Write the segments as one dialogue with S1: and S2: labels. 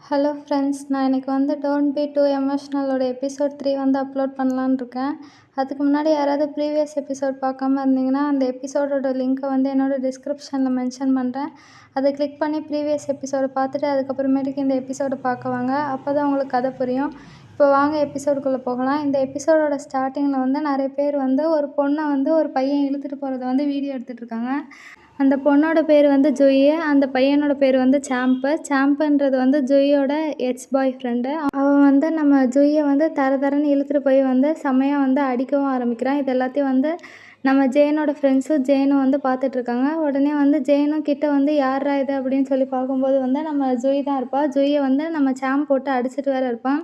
S1: Hello friends, நான் இன்றைக்கி வந்து டோன்ட் பி டூ எமோஷ்னலோட எபிசோட் 3 வந்து அப்லோட் பண்ணலான்னு இருக்கேன். அதுக்கு முன்னாடி யாராவது ப்ரீவியஸ் எபிசோட் பார்க்காம இருந்தீங்கன்னா, அந்த எபிசோடோட லிங்க்கை வந்து என்னோடய டிஸ்கிரிப்ஷனில் மென்ஷன் பண்ணுறேன். அதை கிளிக் பண்ணி ப்ரீவியஸ் எபிசோடை பார்த்துட்டு அதுக்கப்புறமேட்டுக்கு இந்த எபிசோடை பார்க்க வாங்க. அப்போ தான் உங்களுக்கு கதை புரியும். இப்போ வாங்க எபிசோடுக்குள்ளே போகலாம். இந்த எபிசோடோட ஸ்டார்டிங்கில் வந்து நிறைய பேர் வந்து ஒரு பொண்ணை வந்து ஒரு பையன் இழுத்துட்டு போகிறத வந்து வீடியோ எடுத்துகிட்ருக்காங்க. அந்த பொண்ணோட பேர் வந்து ஜொய். அந்த பையனோட பேர் வந்து சாம்பு. சாம்புன்றது வந்து ஜொய்யோட எக்ஸ் பாய் ஃப்ரெண்டு. அவன் வந்து நம்ம ஜொய்யை வந்து தரன்னு இழுத்துட்டு போய் வந்து செம்மையாக வந்து அடிக்கவும் ஆரம்பிக்கிறான். இது எல்லாத்தையும் வந்து நம்ம ஜெயனோட ஃப்ரெண்ட்ஸும் ஜெயனும் வந்து பார்த்துட்ருக்காங்க. உடனே வந்து ஜெயனும் கிட்ட வந்து யாரா இது அப்படின்னு சொல்லி பார்க்கும்போது வந்து நம்ம ஜொய் தான் இருப்பாள். ஜொய்யை வந்து நம்ம சாம் போட்டு அடிச்சுட்டு வேறு இருப்பான்.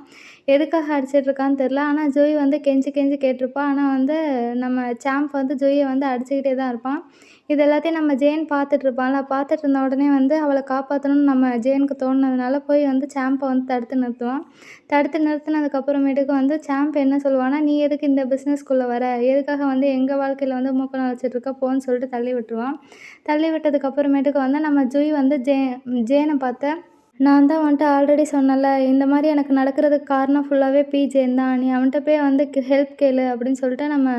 S1: எதுக்காக அடிச்சிட்ருக்கான்னு தெரில. ஆனால் ஜொய் வந்து கெஞ்சி கேட்டிருப்பான். ஆனால் வந்து நம்ம சாம்ப் வந்து ஜொய்யை வந்து அடிச்சுக்கிட்டே தான் இருப்பான். இது எல்லாத்தையும் நம்ம ஜெயன் பார்த்துட்ருப்பான்ல. பார்த்துட்டு இருந்த உடனே வந்து அவளை காப்பாற்றணும்னு நம்ம ஜெயனுக்கு தோணுனதுனால போய் வந்து சாம்பை வந்து தடுத்து நிறுத்துவான். தடுத்து நிறுத்தினதுக்கப்புறமேட்டுக்கு வந்து சாம்ப் என்ன சொல்லுவான்னா, நீ எதுக்கு இந்த பிஸ்னஸ்குள்ளே வர, எதுக்காக வந்து எங்கள் வாழ்க்கையில் வந்து மூக்க நுழைச்சிட்ருக்க போன்னு சொல்லிட்டு தள்ளி விட்டுருவான். தள்ளி விட்டதுக்கப்புறமேட்டுக்கு வந்து நம்ம ஜொய் வந்து ஜெயனை பார்த்த, நான் தான் வந்துட்டு ஆல்ரெடி சொன்னேன்ல, இந்த மாதிரி எனக்கு நடக்கிறதுக்கு காரணம் ஃபுல்லாகவே ஜெயன் தான். நீ அவன்கிட்ட போய் வந்து ஹெல்ப் கேளு அப்படின்னு சொல்லிட்டு நம்ம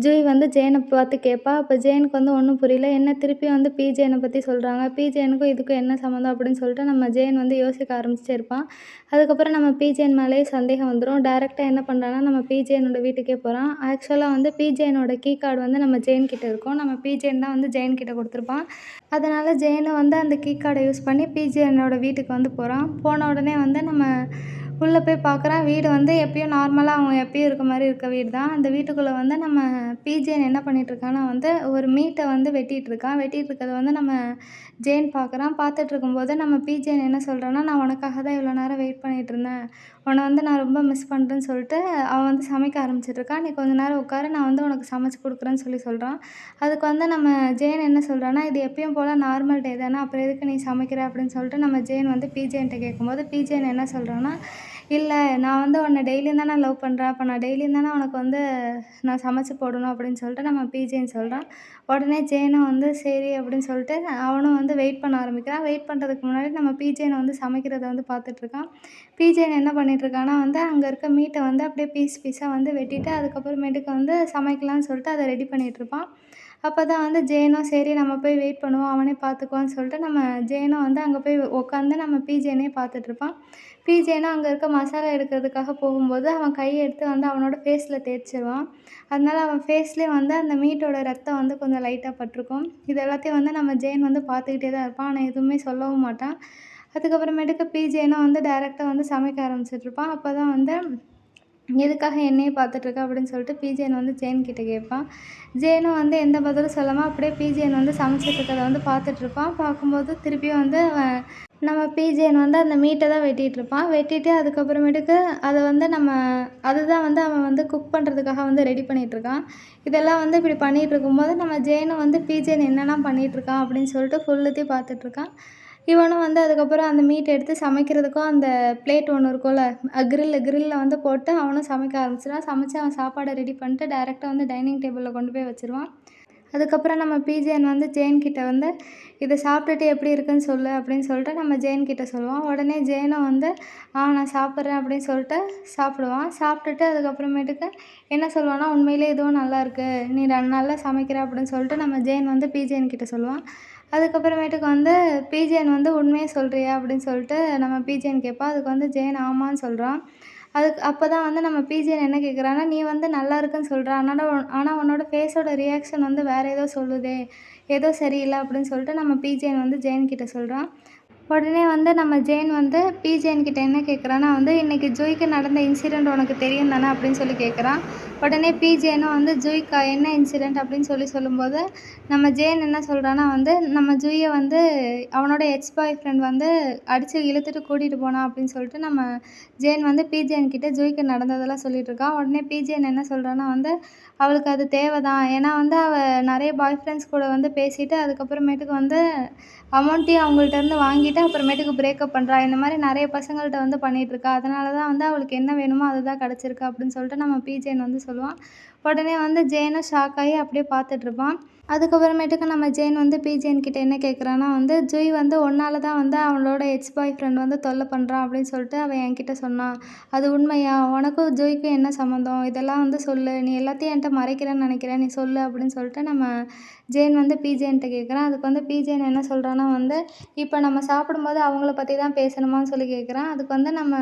S1: ஜூய் வந்து ஜெயனை பார்த்து கேட்பா. அப்போ ஜெயனுக்கு வந்து ஒன்றும் புரியல. என்ன திருப்பி வந்து ஜெயனை பற்றி சொல்கிறாங்க, ஜெயனுக்கும் இதுக்கும் என்ன சம்மந்தம் அப்படின்னு சொல்லிட்டு நம்ம ஜெயன் வந்து யோசிக்க ஆரம்பிச்சிட்டே இருப்பான். அதுக்கப்புறம் நம்ம ஜெயன் மேலேயே சந்தேகம் வந்துடும். டேரெக்டாக என்ன பண்ணுறான்னா, நம்ம ஜெயனோட வீட்டுக்கே போகிறான். ஆக்சுவலாக வந்து ஜெயனோட கீ கார்டு வந்து நம்ம ஜெயன் கிட்டே இருக்கும். நம்ம ஜெயன் தான் வந்து ஜெயன் கிட்டே கொடுத்துருப்பான். அதனால் ஜெயனை வந்து அந்த கீ கார்டை யூஸ் பண்ணி ஜெயனோட வீட்டுக்கு வந்து போகிறான். போன உடனே வந்து நம்ம உள்ளே போய் பார்க்குறான். வீடு வந்து எப்பயும் நார்மலாக அவங்க எப்பயும் இருக்க மாதிரி இருக்க வீடு தான். அந்த வீட்டுக்குள்ளே வந்து நம்ம ஜெயன் என்ன பண்ணிகிட்ருக்கான்னா வந்து ஒரு மீட்டை வந்து வெட்டிகிட்ருக்கான். வெட்டிகிட்ருக்கத வந்து நம்ம ஜெயன் பார்க்குறான். பார்த்துட்ருக்கும்போது நம்ம ஜெயன் என்ன சொல்கிறான்னா, நான் உனக்காக தான் இவ்வளோ நேரம் வெயிட் பண்ணிகிட்ருந்தேன், உன்னை வந்து நான் ரொம்ப மிஸ் பண்ணுறேன்னு சொல்லிட்டு அவன் வந்து சமைக்க ஆரம்பிச்சிட்ருக்கான். நீ கொஞ்சம் நேரம் உட்காரு, நான் வந்து உனக்கு சமைச்சு கொடுக்குறேன்னு சொல்கிறான். அதுக்கு வந்து நம்ம ஜெயன் என்ன சொல்கிறான்னா, இது எப்பயும் போல் நார்மல் டே தானே, அப்புறம் எதுக்கு நீ சமைக்கிற அப்படின்னு சொல்லிட்டு நம்ம ஜெயன் வந்து ஜெயன்கிட்ட கேட்கும்போது ஜெயன் என்ன சொல்கிறான்னா, இல்லை நான் வந்து உன்னை டெய்லியும் தானே லவ் பண்ணுறேன், அப்போ நான் டெய்லியும் தானே உனக்கு வந்து நான் சமைச்சு போடணும் அப்படின்னு சொல்லிட்டு நம்ம ஜெயன் சொல்கிறான். உடனே ஜெயனும் வந்து சரி அப்படின்னு சொல்லிட்டு அவனும் வந்து வெயிட் பண்ண ஆரம்பிக்கிறான். வெயிட் பண்ணுறதுக்கு முன்னாடி நம்ம ஜெயனை வந்து சமைக்கிறத வந்து பார்த்துட்ருக்கான். ஜெயன் என்ன பண்ணிகிட்ருக்கான்னா வந்து அங்கே இருக்க மீட்டை வந்து அப்படியே பீஸாக வந்து வெட்டிட்டு அதுக்கப்புறமேட்டுக்கு வந்து சமைக்கலான்னு சொல்லிட்டு அதை ரெடி பண்ணிகிட்ருப்பான். அப்போ தான் வந்து ஜெயனும் சரி நம்ம போய் வெயிட் பண்ணுவோம், அவனே பார்த்துக்குவான்னு சொல்லிட்டு நம்ம ஜெயனும் வந்து அங்கே போய் உட்காந்து நம்ம ஜெயனே பார்த்துட்ருப்பான். ஜெயனும் அங்கே இருக்க மசாலா எடுக்கிறதுக்காக போகும்போது அவன் கையை எடுத்து வந்து அவனோட ஃபேஸில் தேய்ச்சிருவான். அதனால் அவன் ஃபேஸ்லேயே வந்து அந்த மீட்டோட ரத்தம் வந்து கொஞ்சம் லைட்டாக பட்டிருக்கும். இது எல்லாத்தையும் வந்து நம்ம ஜெயன் வந்து பார்த்துக்கிட்டே தான் இருப்பான். ஆனால் எதுவுமே சொல்லவும் மாட்டான். அதுக்கப்புறமேட்டுக்கு ஜெயனும் வந்து டைரெக்டாக வந்து சமைக்க ஆரம்பிச்சிட்ருப்பான். அப்போ தான் வந்து எதுக்காக என்னையே பார்த்துட்ருக்க அப்படின்னு சொல்லிட்டு ஜெயன் வந்து ஜெயன்கிட்ட கேட்பான். ஜெயனும் வந்து எந்த பதிலும் சொல்லாமல் அப்படியே ஜெயன் வந்து சமைச்சிட்ருக்கதை வந்து பார்த்துட்ருப்பான். பார்க்கும்போது திருப்பியும் வந்து நம்ம ஜெயன் வந்து அந்த மீட்டை தான் வெட்டிகிட்ருப்பான். வெட்டிட்டு அதுக்கப்புறமேட்டுக்கு அதை வந்து அதுதான் வந்து அவன் வந்து குக் பண்ணுறதுக்காக வந்து ரெடி பண்ணிகிட்ருக்கான். இதெல்லாம் வந்து இப்படி பண்ணிகிட்ருக்கும்போது நம்ம ஜெயனும் வந்து ஜெயன் என்னெல்லாம் பண்ணிகிட்ருக்கான் அப்படின்னு சொல்லிட்டு ஃபுல்லுத்தையும் பார்த்துட்ருக்கான். இவனும் வந்து அதுக்கப்புறம் அந்த மீட் எடுத்து சமைக்கிறதுக்கும் அந்த பிளேட் ஒன்று இருக்கும்ல, கிரில்லில் வந்து போட்டு அவனும் சமைக்க ஆரம்பிச்சிடுவான். சமைச்சு அவன் சாப்பாடை ரெடி பண்ணிட்டு டைரெக்டாக வந்து டைனிங் டேபிளில் கொண்டு போய் வச்சுருவான். அதுக்கப்புறம் நம்ம ஜெயன் வந்து ஜெயன்கிட்ட வந்து இதை சாப்பிட்டுட்டு எப்படி இருக்குன்னு சொல்லு அப்படின்னு சொல்லிட்டு நம்ம ஜெயன்கிட்ட சொல்லுவான். உடனே ஜெயனும் வந்து நான் சாப்பிட்றேன் அப்படின்னு சொல்லிட்டு சாப்பிடுவான். சாப்பிட்டுட்டு அதுக்கப்புறமேட்டுக்கு என்ன சொல்லுவான்னா, உண்மையிலே இதுவும் நல்லாயிருக்கு, நீ நல்லா சமைக்கிற அப்படின்னு சொல்லிட்டு நம்ம ஜெயன் வந்து ஜெயன்கிட்ட சொல்லுவான். அதுக்கப்புறமேட்டுக்கு வந்து ஜெயன் வந்து உண்மையை சொல்கிறியா அப்படின்னு சொல்லிட்டு நம்ம ஜெயன் கேட்பான். அதுக்கு வந்து ஜெயன் ஆமான்னு சொல்கிறான். அப்போ தான் வந்து நம்ம ஜெயன் என்ன கேட்குறான்னா, நீ வந்து நல்லா இருக்குன்னு சொல்கிற, ஆனால் உன்னோட ஃபேஸோட ரியாக்ஷன் வந்து வேறு ஏதோ சொல்லுதே, ஏதோ சரியில்லை அப்படின்னு சொல்லிட்டு நம்ம ஜெயன் வந்து ஜெயன்கிட்ட சொல்கிறான். உடனே வந்து நம்ம ஜெயன் வந்து ஜெயன்கிட்ட என்ன கேட்குறான்னா வந்து, இன்றைக்கி ஜூய்க்கு நடந்த இன்சிடெண்ட் உனக்கு தெரியும் தானே அப்படின்னு சொல்லி கேட்குறான். உடனே ஜெயனும் வந்து ஜூய்க்கா என்ன இன்சிடெண்ட் அப்படின்னு சொல்லும்போது நம்ம ஜெயன் என்ன சொல்கிறான்னா வந்து, நம்ம ஜூயை வந்து அவனோட எக்ஸ் பாய் ஃப்ரெண்ட் வந்து அடித்து இழுத்துட்டு கூட்டிகிட்டு போனான் அப்படின்னு சொல்லிட்டு நம்ம ஜெயன் வந்து ஜெயன்கிட்ட ஜூய்க்கு நடந்ததெல்லாம் சொல்லிகிட்ருக்கான். உடனே ஜெயன் என்ன சொல்கிறான்னா வந்து, அவளுக்கு அது தேவை தான், ஏன்னா வந்து அவள் நிறைய பாய் ஃப்ரெண்ட்ஸ் கூட வந்து பேசிவிட்டு அதுக்கப்புறமேட்டுக்கு வந்து அமௌண்ட்டையும் அவங்கள்ட்டேருந்து வாங்கிட்டு அப்புறமேட்டுக்கு பிரேக்கப் பண்ணுறா. இந்த மாதிரி நிறைய பசங்கள்கிட்ட வந்து பண்ணிகிட்ருக்கா. அதனால தான் வந்து அவளுக்கு என்ன வேணுமோ அதுதான் கிடச்சிருக்கு அப்படின்னு சொல்லிட்டு நம்ம ஜெயன் வந்து சொல்லுவான். உடனே வந்து ஜெயனும் ஷாக் ஆகி அப்படியே பார்த்துட்ருப்பான். அதுக்கப்புறமேட்டுக்கு நம்ம ஜெயின் வந்து பிஜேன் கிட்ட என்ன கேட்குறான்னா வந்து, "ஜுய் வந்து உன்னால தான் வந்து அவளோட எக்ஸ் பாய் ஃப்ரெண்ட் வந்து தொல்லை பண்ணுறான் அப்படின்னு சொல்லிட்டு அவள் என்கிட்ட சொன்னான். அது உண்மையா? உனக்கும் ஜுய்க்கும் என்ன சம்மந்தம்? இதெல்லாம் வந்து சொல்லு. நீ எல்லாத்தையும் என்கிட்ட மறைக்கிறேன்னு நினைக்கிறேன். நீ சொல்லு" அப்படின்னு சொல்லிட்டு நம்ம ஜெயின் வந்து பிஜேன்ட்ட கேட்குறான். அதுக்கு வந்து பிஜேன் என்ன சொல்கிறான்னா வந்து, "இப்போ நம்ம சாப்பிடும்போது அவங்கள பற்றி தான் பேசணுமான்னு சொல்லி கேட்குறான்." அதுக்கு வந்து நம்ம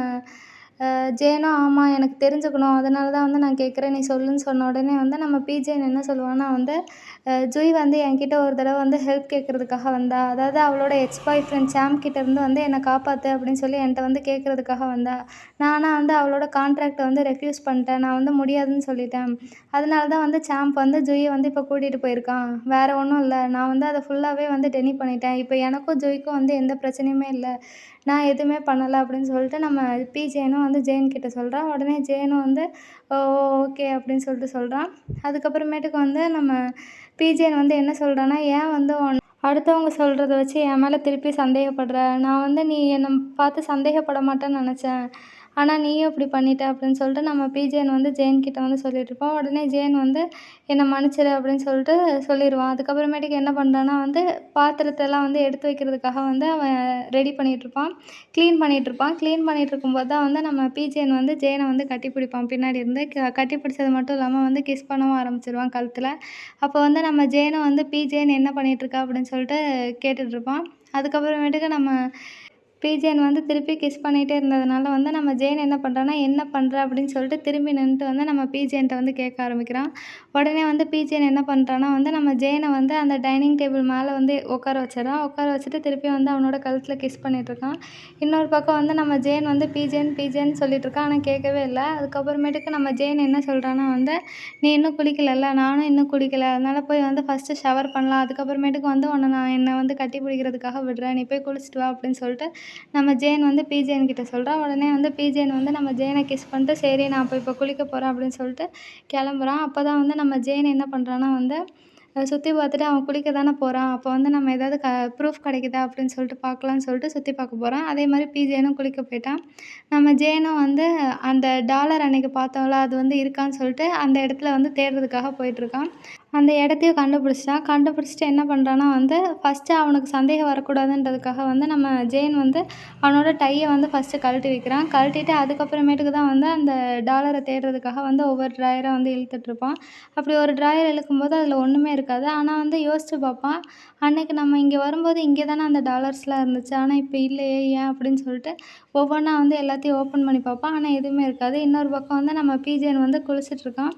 S1: ஜேனும், "ஆமாம் எனக்கு தெரிஞ்சுக்கணும். அதனால தான் வந்து நான் கேட்குறேன். நீ சொல்லுன்னு" சொன்ன உடனே வந்து நம்ம பிஜேன் என்ன சொல்லுவான்னா வந்து, ஜுய் வந்து என்கிட்ட ஒரு தடவை வந்து ஹெல்ப் கேட்குறதுக்காக வந்தா. அதாவது அவளோட எக்ஸ் பாய் ஃப்ரெண்ட் சாம் கிட்டேருந்து வந்து என்னை காப்பாற்று அப்படின்னு சொல்லி என்கிட்ட வந்து கேட்குறதுக்காக வந்தா. நான் ஆனால் வந்து அவளோட கான்ட்ராக்டை வந்து ரெஃப்யூஸ் பண்ணிட்டேன். நான் வந்து முடியாதுன்னு சொல்லிட்டேன். அதனால தான் வந்து சாம்ப் வந்து ஜுய்யை வந்து இப்போ கூட்டிகிட்டு போயிருக்கான். வேறு ஒன்றும் இல்லை. நான் வந்து அதை ஃபுல்லாகவே வந்து டெனி பண்ணிட்டேன். இப்போ எனக்கும் ஜுய்க்கும் வந்து எந்த பிரச்சனையுமே இல்லை. நான் எதுவுமே பண்ணலை அப்படின்னு சொல்லிட்டு நம்ம பிஜேனும் வந்து ஜெயின் கிட்ட சொல்கிறான். உடனே ஜெயினும் வந்து ஓ ஓகே அப்படின்னு சொல்லிட்டு சொல்கிறான். அதுக்கப்புறமேட்டுக்கு வந்து நம்ம பிஜேன் வந்து என்ன சொல்கிறான்னா, "ஏன் வந்து அடுத்தவங்க சொல்கிறத வச்சு என் மேலே திருப்பி சந்தேகப்படுற? நான் வந்து நீ என்னை பார்த்து சந்தேகப்பட மாட்டேன்னு நினச்சேன். ஆனால் நீயும் இப்படி பண்ணிட்ட" அப்படின்னு சொல்லிட்டு நம்ம பிஜேன் வந்து ஜெயின் கிட்ட வந்து சொல்லிகிட்ருப்போம். உடனே ஜெயின் வந்து என்னை மன்னிச்சிடு அப்படின்னு சொல்லிட்டு சொல்லிடுவான். அதுக்கப்புறமேட்டுக்கு என்ன பண்ணுறான்னா வந்து பாத்திரத்தெல்லாம் வந்து எடுத்து வைக்கிறதுக்காக வந்து அவன் ரெடி பண்ணிகிட்ருப்பான். க்ளீன் பண்ணிகிட்ருப்பான். க்ளீன் பண்ணிகிட்ருக்கும்போது தான் வந்து நம்ம பிஜேன் வந்து ஜெயினை வந்து கட்டிப்பிடிப்பான் பின்னாடி இருந்து. கட்டி பிடிச்சது மட்டும் இல்லாமல் வந்து கிஸ் பண்ணவும் ஆரம்பிச்சிருவான் கழுத்தில். அப்போ வந்து நம்ம ஜெயினும் வந்து பிஜேன் என்ன பண்ணிகிட்ருக்கா அப்படின்னு சொல்லிட்டு கேட்டுட்ருப்பான். அதுக்கப்புறமேட்டுக்கு நம்ம பிஜேன் வந்து திருப்பி கிஸ் பண்ணிகிட்டே இருந்ததுனால வந்து நம்ம ஜெயின் என்ன பண்ணுறான்னா, "என்ன பண்ணுற?" அப்படின்னு சொல்லிட்டு திரும்பி நின்றுட்டு வந்து நம்ம பிஜேன்ட்ட வந்து கேட்க ஆரம்பிக்கிறான். உடனே வந்து பிஜேன் என்ன பண்ணுறான்னா வந்து நம்ம ஜெயினை வந்து அந்த டைனிங் டேபிள் மேலே வந்து உட்கார வச்சிடறான். உட்கார வச்சுட்டு திருப்பி வந்து அவனோட கழுத்தில் கிஸ் பண்ணிகிட்ருக்கான். இன்னொரு பக்கம் வந்து நம்ம ஜெயின் வந்து பிஜேன்னு சொல்லிகிட்ருக்கான். ஆனால் கேட்கவே இல்லை. அதுக்கப்புறமேட்டுக்கு நம்ம ஜெயின் என்ன சொல்கிறான்னா வந்து, "நீ இன்னும் குளிக்கலைல்ல, நானும் இன்னும் குளிக்கலை. அதனால் போய் வந்து ஃபஸ்ட்டு ஷவர் பண்ணலாம். அதுக்கப்புறமேட்டுக்கு வந்து என்னை வந்து கட்டி பிடிக்கிறதுக்காக விடுறேன். நீ போய் குளிச்சுட்டு வா" அப்படின்னு சொல்லிட்டு நம்ம ஜெயின் வந்து பிஜேன் கிட்ட சொல்கிறா. உடனே வந்து பிஜேன் வந்து நம்ம ஜெயினை கிஸ் பண்ணிட்டு, "சரி நான் இப்போ குளிக்க போகிறேன்" அப்படின்னு சொல்லிட்டு கிளம்புறான். அப்போ தான் வந்து நம்ம ஜெயின் என்ன பண்ணுறான்னா வந்து சுற்றி பார்த்துட்டு அவன் குளிக்க தானே போகிறான். அப்போ வந்து நம்ம ஏதாவது ப்ரூஃப் கிடைக்குதா அப்படின்னு சொல்லிட்டு பார்க்கலான்னு சொல்லிட்டு சுற்றி பார்க்க போகிறான். அதே மாதிரி பிஜேனும் குளிக்க போயிட்டான். நம்ம ஜெயினும் வந்து அந்த டாலர் அன்னைக்கு பார்த்தோம்ல, அது வந்து இருக்கான்னு சொல்லிட்டு அந்த இடத்துல வந்து தேடுறதுக்காக போயிட்டுருக்கான். அந்த இடத்தையும் கண்டுபிடிச்சிட்டான். கண்டுபிடிச்சிட்டு என்ன பண்ணுறான்னா வந்து ஃபஸ்ட்டு அவனுக்கு சந்தேகம் வரக்கூடாதுன்றதுக்காக வந்து நம்ம ஜெயின் வந்து அவனோட டையை வந்து ஃபஸ்ட்டு கழட்டி வைக்கிறான். கழட்டிட்டு அதுக்கப்புறமேட்டுக்கு தான் வந்து அந்த டாலரை தேடுறதுக்காக வந்து ஒவ்வொரு ட்ராயராக வந்து இழுத்துட்ருப்பான். அப்படி ஒரு ட்ராயர் இழுக்கும்போது அதில் ஒன்றுமே இருக்காது. ஆனால் வந்து யோசித்து பார்ப்பான், அன்னைக்கு நம்ம இங்கே வரும்போது இங்கே தானே அந்த டாலர்ஸ்லாம் இருந்துச்சு. ஆனால் இப்போ இல்லையே ஏன் அப்படின்னு சொல்லிட்டு ஒவ்வொன்றா வந்து எல்லாத்தையும் ஓப்பன் பண்ணி பார்ப்பான். ஆனால் எதுவுமே இருக்காது. இன்னொரு பக்கம் வந்து நம்ம பிஜேன் வந்து குளிச்சிட்ருக்கான்.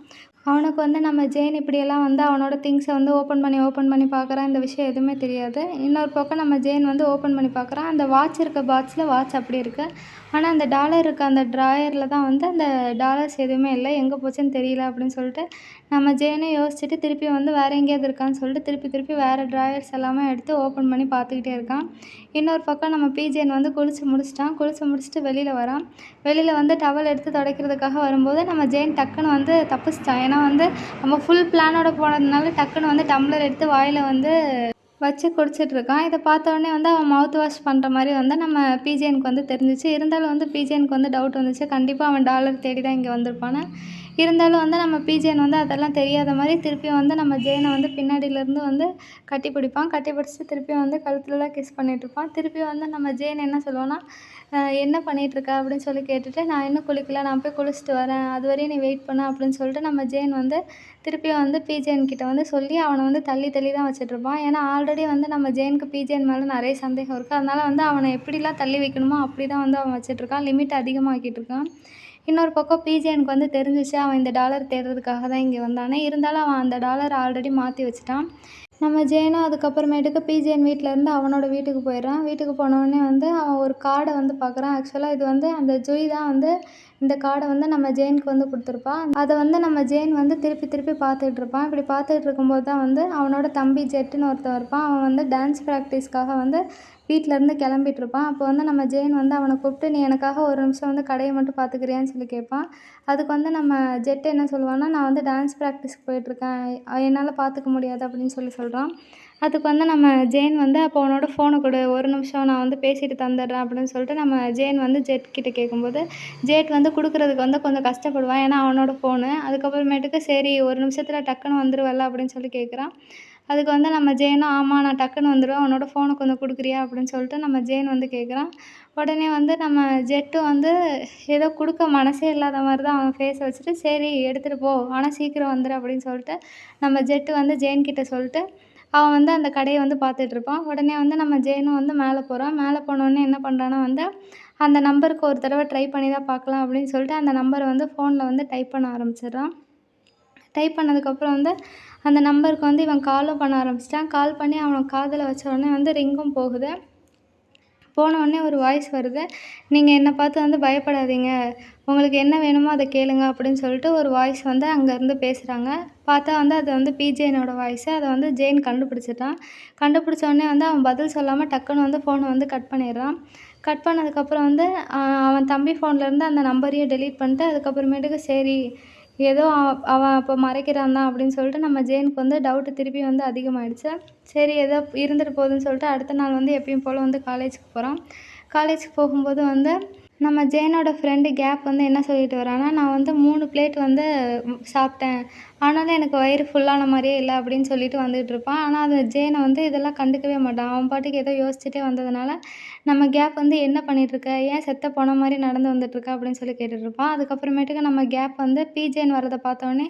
S1: அவனுக்கு வந்து நம்ம ஜெயின் இப்படியெல்லாம் வந்து அவனோட திங்ஸை வந்து ஓப்பன் பண்ணி பார்க்குறான். இந்த விஷயம் எதுவுமே தெரியாது. இன்னொரு பக்கம் நம்ம ஜெயின் வந்து ஓப்பன் பண்ணி பார்க்குறான். அந்த வாட்ச் இருக்க பாக்ஸில் வாட்ச் அப்படியே இருக்குது. ஆனால் அந்த டாலர் இருக்க அந்த ட்ராயரில் தான் வந்து அந்த டாலர்ஸ் எதுவுமே இல்லை. எங்கே போச்சுன்னு தெரியல அப்படின்னு சொல்லிட்டு நம்ம ஜெயினும் யோசிச்சுட்டு திருப்பி வந்து வேறு எங்கேயாவது இருக்கான்னு சொல்லிட்டு திருப்பி வேறு ட்ராயர்ஸ் எல்லாமே எடுத்து ஓப்பன் பண்ணி பார்த்துக்கிட்டே இருக்கான். இன்னொரு பக்கம் நம்ம பிஜேன் வந்து குளிச்சு முடிச்சுட்டு வெளியில் வரான். வெளியில் வந்து டவல் எடுத்து துடைக்கிறதுக்காக வரும்போது நம்ம ஜெயின் டக்குன்னு வந்து தப்பிச்சிட்டான். ஏன்னா வந்து நம்ம ஃபுல் பிளானோட போனதுனால டக்குன்னு வந்து டம்ளர் எடுத்து வாயில் வந்து வச்சு குடிச்சிட்ருக்கான். இதை பார்த்தோன்னே வந்து அவன் மவுத் வாஷ் பண்ணுற மாதிரி வந்து நம்ம பிஜேனுக்கு வந்து தெரிஞ்சிச்சு. இருந்தாலும் வந்து பிஜேனுக்கு வந்து டவுட் வந்துச்சு. கண்டிப்பாக அவன் டாலர் தேடி தான் இங்கே வந்திருப்பான்னு. இருந்தாலும் வந்து நம்ம பிஜேன் வந்து அதெல்லாம் தெரியாத மாதிரி திருப்பியும் வந்து நம்ம ஜெயினை வந்து பின்னாடியிலேருந்து வந்து கட்டிப்பிடிப்பான். கட்டிப்பிடிச்சிட்டு திருப்பியும் வந்து கழுத்துலலாம் கிஸ் பண்ணிகிட்ருப்பான். திருப்பியும் வந்து நம்ம ஜெயின் என்ன சொல்லுவான்னா, "என்ன பண்ணிகிட்ருக்க?" அப்படின்னு சொல்லி கேட்டுட்டு, "நான் இன்னும் குளிக்கல. நான் போய் குளிச்சுட்டு வரேன். அதுவரையும் நீ வெயிட் பண்ணு" அப்படின்னு சொல்லிட்டு நம்ம ஜெயின் வந்து திருப்பியும் வந்து பிஜேன் கிட்ட வந்து சொல்லி அவனை வந்து தள்ளி தான் வச்சுட்ருப்பான். ஏன்னா ஆல்ரெடி வந்து நம்ம ஜெயினுக்கு பிஜேன் மேலே நிறைய சந்தேகம் இருக்குது. அதனால வந்து அவனை எப்படிலாம் தள்ளி வைக்கணுமோ அப்படி தான் வந்து அவன் வச்சுட்ருக்கான். லிமிட் அதிகமாக்கிட்டுருக்கான். இன்னொரு பக்கம் பிஜேனுக்கு வந்து தெரிஞ்சிச்சு அவன் இந்த டாலர் தேடுறதுக்காக தான் இங்கே வந்தானே. இருந்தாலும் அவன் அந்த டாலரை ஆல்ரெடி மாற்றி வச்சுட்டான். நம்ம ஜெயினும் அதுக்கப்புறமேட்டுக்கு பிஜேன் வீட்டிலேருந்து அவனோட வீட்டுக்கு போயிடுறான். வீட்டுக்கு போனோடனே வந்து அவன் ஒரு கார்டை வந்து பார்க்குறான். ஆக்சுவலாக இது வந்து அந்த ஜுய் தான் வந்து இந்த கார்டை வந்து நம்ம ஜெயினுக்கு வந்து கொடுத்துருப்பா. அதை வந்து நம்ம ஜெயின் வந்து திருப்பி பார்த்துட்ருப்பான். இப்படி பார்த்துட்டு இருக்கும்போது தான் வந்து அவனோட தம்பி ஜெட்டுன்னு ஒருத்தன் இருப்பான். அவன் வந்து டான்ஸ் ப்ராக்டிஸ்க்காக வந்து வீட்டிலேருந்து கிளம்பிட்டுருப்பான். அப்போ வந்து நம்ம ஜெயின் வந்து அவனை கூப்பிட்டு, "நீ எனக்காக ஒரு நிமிஷம் வந்து கடையை மட்டும் பார்த்துக்கிறியான்னு" சொல்லி கேட்பான். அதுக்கு வந்து நம்ம ஜெட் என்ன சொல்லுவான்னா, "நான் வந்து டான்ஸ் ப்ராக்டிஸ்க்கு போயிட்டுருக்கேன். என்னால் பார்த்துக்க முடியாது" அப்படின்னு சொல்கிறான். அதுக்கு வந்து நம்ம ஜெயின் வந்து, "அப்போ உன்னோட ஃபோனை கொடு. ஒரு நிமிஷம் நான் வந்து பேசிட்டு தந்துடுறேன்" அப்படின்னு சொல்லிட்டு நம்ம ஜெயின் வந்து ஜெட் கிட்ட கேட்கும்போது, ஜெட் வந்து கொடுக்குறதுக்கு வந்து கொஞ்சம் கஷ்டப்படுவான். ஏன்னா அவனோட ஃபோனு. அதுக்கப்புறமேட்டுக்கு, "சரி ஒரு நிமிஷத்தில் டக்குன்னு வந்துருவல்ல" அப்படின்னு சொல்லி கேட்குறான். அதுக்கு வந்து நம்ம ஜேனும், "ஆமாம் நான் டக்குன்னு வந்துடுவேன். உன்னோட ஃபோனை கொஞ்சம் கொடுக்குறியா?" அப்படின்னு சொல்லிட்டு நம்ம ஜேன் வந்து கேட்குறான். உடனே வந்து நம்ம ஜெட்டும் வந்து ஏதோ கொடுக்க மனசே இல்லாத மாதிரி தான் அவன் ஃபேஸை வச்சுட்டு, "சரி எடுத்துகிட்டு போ. ஆனா சீக்கிரம் வந்துரு" அப்படின்னு சொல்லிட்டு நம்ம ஜெட்டு வந்து ஜேன் கிட்ட சொல்லிட்டு, அவன் வந்து அந்த கடைய வந்து பார்த்துட்ருப்பான். உடனே வந்து நம்ம ஜேனும் வந்து மேலே போறான். மேலே போனோனே என்ன பண்ணுறான்னா வந்து, அந்த நம்பருக்கு ஒரு தடவ ட்ரை பண்ணி தான் பார்க்கலாம் அப்படின்னு சொல்லிட்டு, அந்த நம்பர வந்து ஃபோன்ல வந்து டைப் பண்ண ஆரம்பிச்சிடுறான். டைப் பண்ணதுக்கப்புறம் வந்து அந்த நம்பருக்கு வந்து இவன் காலும் பண்ண ஆரம்பிச்சிட்டான். கால் பண்ணி அவன் காதுல வச்ச உடனே வந்து ரிங்கும் போகுது. போன உடனே ஒரு வாய்ஸ் வருது. "நீங்கள் என்ன பார்த்து வந்து பயப்படாதீங்க. உங்களுக்கு என்ன வேணுமோ அத கேளுங்க" அப்படின்னு சொல்லிட்டு ஒரு வாய்ஸ் வந்து அங்கேருந்து பேசுகிறாங்க. பார்த்தா வந்து அது வந்து பிஜேனோட வாய்ஸு. அத வந்து ஜேன் கண்டுபிடிச்சிட்டான். கண்டுபிடிச்ச உடனே வந்து அவன் பதில் சொல்லாம டக்குன்னு வந்து ஃபோனை வந்து கட் பண்ணிடுறான். கட் பண்ணதுக்கப்புறம் வந்து அவன் தம்பி ஃபோன்லேருந்து அந்த நம்பரையும் டெலீட் பண்ணிட்டு, அதுக்கப்புறமேட்டுக்கு சரி ஏதோ அவன் அப்போ மறைக்கிறான் தான் அப்படின்னு சொல்லிட்டு நம்ம ஜேனுக்கு வந்து டவுட்டு திருப்பி வந்து அதிகமாகிடுச்சு. சரி ஏதோ இருந்துட்டு போகுதுன்னு சொல்லிட்டு அடுத்த நாள் வந்து எப்பயும் போல் வந்து காலேஜுக்கு போகிறான். காலேஜுக்கு போகும்போது வந்து நம்ம ஜேனோட ஃப்ரெண்டு கேப் வந்து என்ன சொல்லிட்டு வரான்னா, "நான் வந்து 3 பிளேட் வந்து சாப்பிட்டேன். ஆனாலும் எனக்கு வயிறு ஃபுல்லான மாதிரியே இல்லை" அப்படின்னு சொல்லிட்டு வந்துகிட்ருப்பான். ஆனால் அது ஜேனை வந்து இதெல்லாம் கண்டுக்கவே மாட்டான். அவன் பாட்டுக்கு ஏதோ யோசிச்சுட்டே வந்ததுனால, நம்ம கேப் வந்து "என்ன பண்ணிகிட்ருக்க? ஏன் செத்த பொண மாரி நடந்து வந்துட்டுருக்க?" அப்படின்னு சொல்லி கேட்டுட்ருப்பான். அதுக்கப்புறமேட்டுக்கு நம்ம கேப் வந்து பிஜேன்னு வரத பார்த்தோன்னே,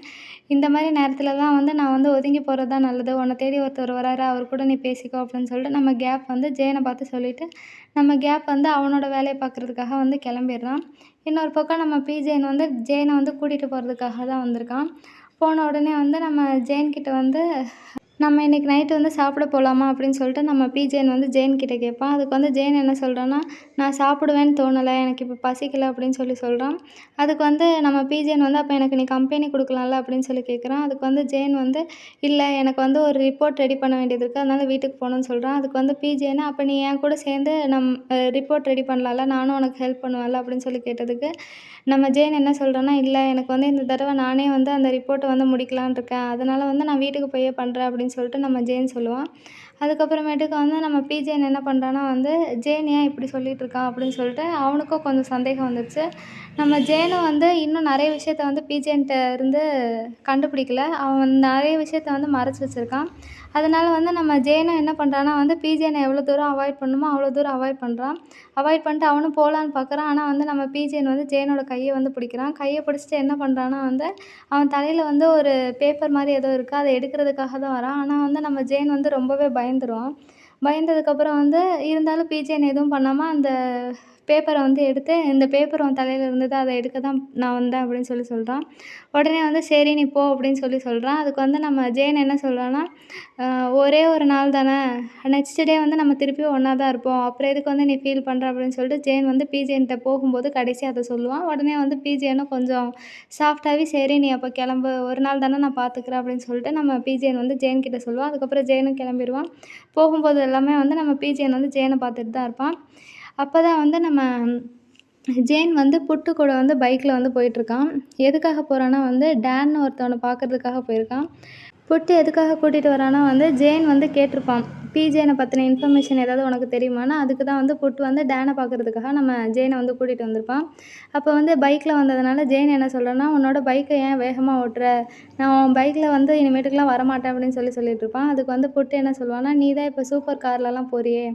S1: "இந்த மாதிரி நேரத்துலலாம் வந்து நான் வந்து ஒதுங்கி போகிறது தான் நல்லது. உன்னை தேடி ஒருத்தர் வராரு. அவர் கூட நீ பேசிக்கோ" அப்படின்னு சொல்லிட்டு நம்ம கேப் வந்து ஜேனை பார்த்து சொல்லிவிட்டு, நம்ம கேப் வந்து அவனோட வேலைய பார்க்குறதுக்காக வந்து கிளம்பிடுறான். இன்னொரு பக்கம் நம்ம பிஜேன் வந்து ஜேனை வந்து கூட்டிகிட்டு போகிறதுக்காக தான் வந்திருக்கான். போன உடனே வந்து நம்ம ஜேன் கிட்ட வந்து, "நம்ம இன்னைக்கு நைட்டு வந்து சாப்பிட போகலாமா?" அப்படின்னு சொல்லிட்டு நம்ம பிஜேன் வந்து ஜேன் கிட்ட கேட்பான். அதுக்கு வந்து ஜேன் என்ன சொல்கிறான்னா, "நான் சாப்பிடுவேன்னு தோணலை. எனக்கு இப்போ பசிக்கல" அப்படின்னு சொல்லி சொல்கிறான். அதுக்கு வந்து நம்ம பிஜேன் வந்து, "அப்போ எனக்கு நீ கம்பெனி கொடுக்கலாம்ல" அப்படின்னு சொல்லி கேட்குறான். அதுக்கு வந்து ஜேன் வந்து, "இல்லை எனக்கு வந்து ஒரு ரிப்போர்ட் ரெடி பண்ண வேண்டியது இருக்குது. அதனால வீட்டுக்கு போகணும்னு" சொல்கிறான். அதுக்கு வந்து பிஜேன்னு, "அப்போ நீ என் கூட சேர்ந்து ரிப்போர்ட் ரெடி பண்ணலாம்ல, நானும் உனக்கு ஹெல்ப் பண்ணுவேன்ல" அப்படின்னு சொல்லி கேட்டதுக்கு, நம்ம ஜேன் என்ன சொல்கிறான்னா, "இல்லை எனக்கு வந்து இந்த தடவை நானே வந்து அந்த ரிப்போர்ட்டை வந்து முடிக்கலான்னு இருக்கேன். அதனால வந்து நான் வீட்டுக்கு போயே பண்ணுறேன்" அப்படின்னு சொல்லிட்டு நம்ம ஜேன் சொல்லுவான். அதுக்கப்புறமேட்டுக்கு வந்து நம்ம பிஜேன் என்ன பண்ணுறான்னா வந்து, "ஜேன் ஏன் இப்படி சொல்லிட்டு இருக்கான்?" அப்படின்னு சொல்லிட்டு அவனுக்கும் கொஞ்சம் சந்தேகம் வந்துருச்சு. நம்ம ஜேனும் வந்து இன்னும் நிறைய விஷயத்த வந்து பிஜேன்ட்ட இருந்து கண்டுபிடிக்கல. அவன் நிறைய விஷயத்த வந்து மறைச்சு வச்சுருக்கான். அதனால வந்து நம்ம ஜேனும் என்ன பண்ணுறான்னா வந்து பிஜேனை எவ்வளோ தூரம் அவாய்ட் பண்ணணுமோ அவ்வளோ தூரம் அவாய்ட் பண்ணுறான். அவாய்ட் பண்ணிட்டு அவனும் போகலான்னு பார்க்குறான். ஆனால் வந்து நம்ம பிஜேன் வந்து ஜேனோட கையை வந்து பிடிக்கிறான். கையை பிடிச்சிட்டு என்ன பண்ணுறான்னா வந்து, அவன் தலையில் வந்து ஒரு பேப்பர் மாதிரி ஏதோ இருக்குது. அதை எடுக்கிறதுக்காக தான் வரான். ஆனால் வந்து நம்ம ஜேன் வந்து ரொம்பவே பயந்துருவான். பயந்ததுக்கப்புறம் வந்து இருந்தாலும் பிஜேன் எதுவும் பண்ணாமல் அந்த பேப்பரை வந்து எடுத்து, "இந்த பேப்பர் உன் தலையில இருந்தது. அதை எடுக்க தான் நான் வந்தேன்" அப்படின்னு சொல்லி சொல்கிறான். உடனே வந்து, "சரி நீ போ" அப்படின்னு சொல்லி சொல்கிறான். அதுக்கு வந்து நம்ம ஜேன் என்ன சொல்கிறான்னா, "ஒரே ஒரு நாள் தானே. நெக்ஸ்ட் டே வந்து நம்ம திருப்பியும் ஒன்றா தான் இருப்போம். அப்புறம் எதுக்கு வந்து நீ ஃபீல் பண்ணுற" அப்படின்னு சொல்லிட்டு ஜேன் வந்து பிஜேன்ட்ட போகும்போது கடைசியா அத சொல்லுவான். உடனே வந்து பிஜேனும் கொஞ்சம் சாஃப்ட்டாகி, "சரி நீ அப்போ கிளம்பு. ஒரு நாள் தானே நான் பார்த்துக்கிறேன்" அப்படின்னு சொல்லிட்டு நம்ம பிஜேன் வந்து ஜேன் கிட்ட சொல்லுவான். அதுக்கப்புறம் ஜேனும் கிளம்பிருவான். போகும்போது எல்லாமே வந்து நம்ம பிஜேன் வந்து ஜேனை பார்த்துட்டு தான் இருப்பான். அப்போ தான் வந்து நம்ம ஜேன் வந்து புட்டு கூட வந்து பைக்கில் வந்து போயிட்டுருக்கான். எதுக்காக போறான்னா வந்து டேன்னு ஒருத்தவன பார்க்கறதுக்காக போயிருக்கான். புட்டு எதுக்காக கூட்டிகிட்டு வரான்னா வந்து ஜேன் வந்து கேட்டிருப்பான். பிஜேனை பற்றின இன்ஃபர்மேஷன் ஏதாவது உனக்கு தெரியுமான்னு. அதுக்கு தான் வந்து புட்டு வந்து டேனை பார்க்கறதுக்காக நம்ம ஜேனை வந்து கூட்டிகிட்டு வந்திருப்பான். அப்போ வந்து பைக்கில் வந்ததுனால ஜேன் என்ன சொல்கிறான்னா, "உன்னோட பைக்கை ஏன் வேகமாக ஓட்டுற? நான் உன் பைக்கில் வந்து இனிமேட்டுக்குலாம் வரமாட்டேன்" அப்படின்னு சொல்லிட்டுருப்பான். அதுக்கு வந்து புட்டு என்ன சொல்லுவான்னா, "நீ தான் இப்போ சூப்பர் கார்லலாம் போறியே,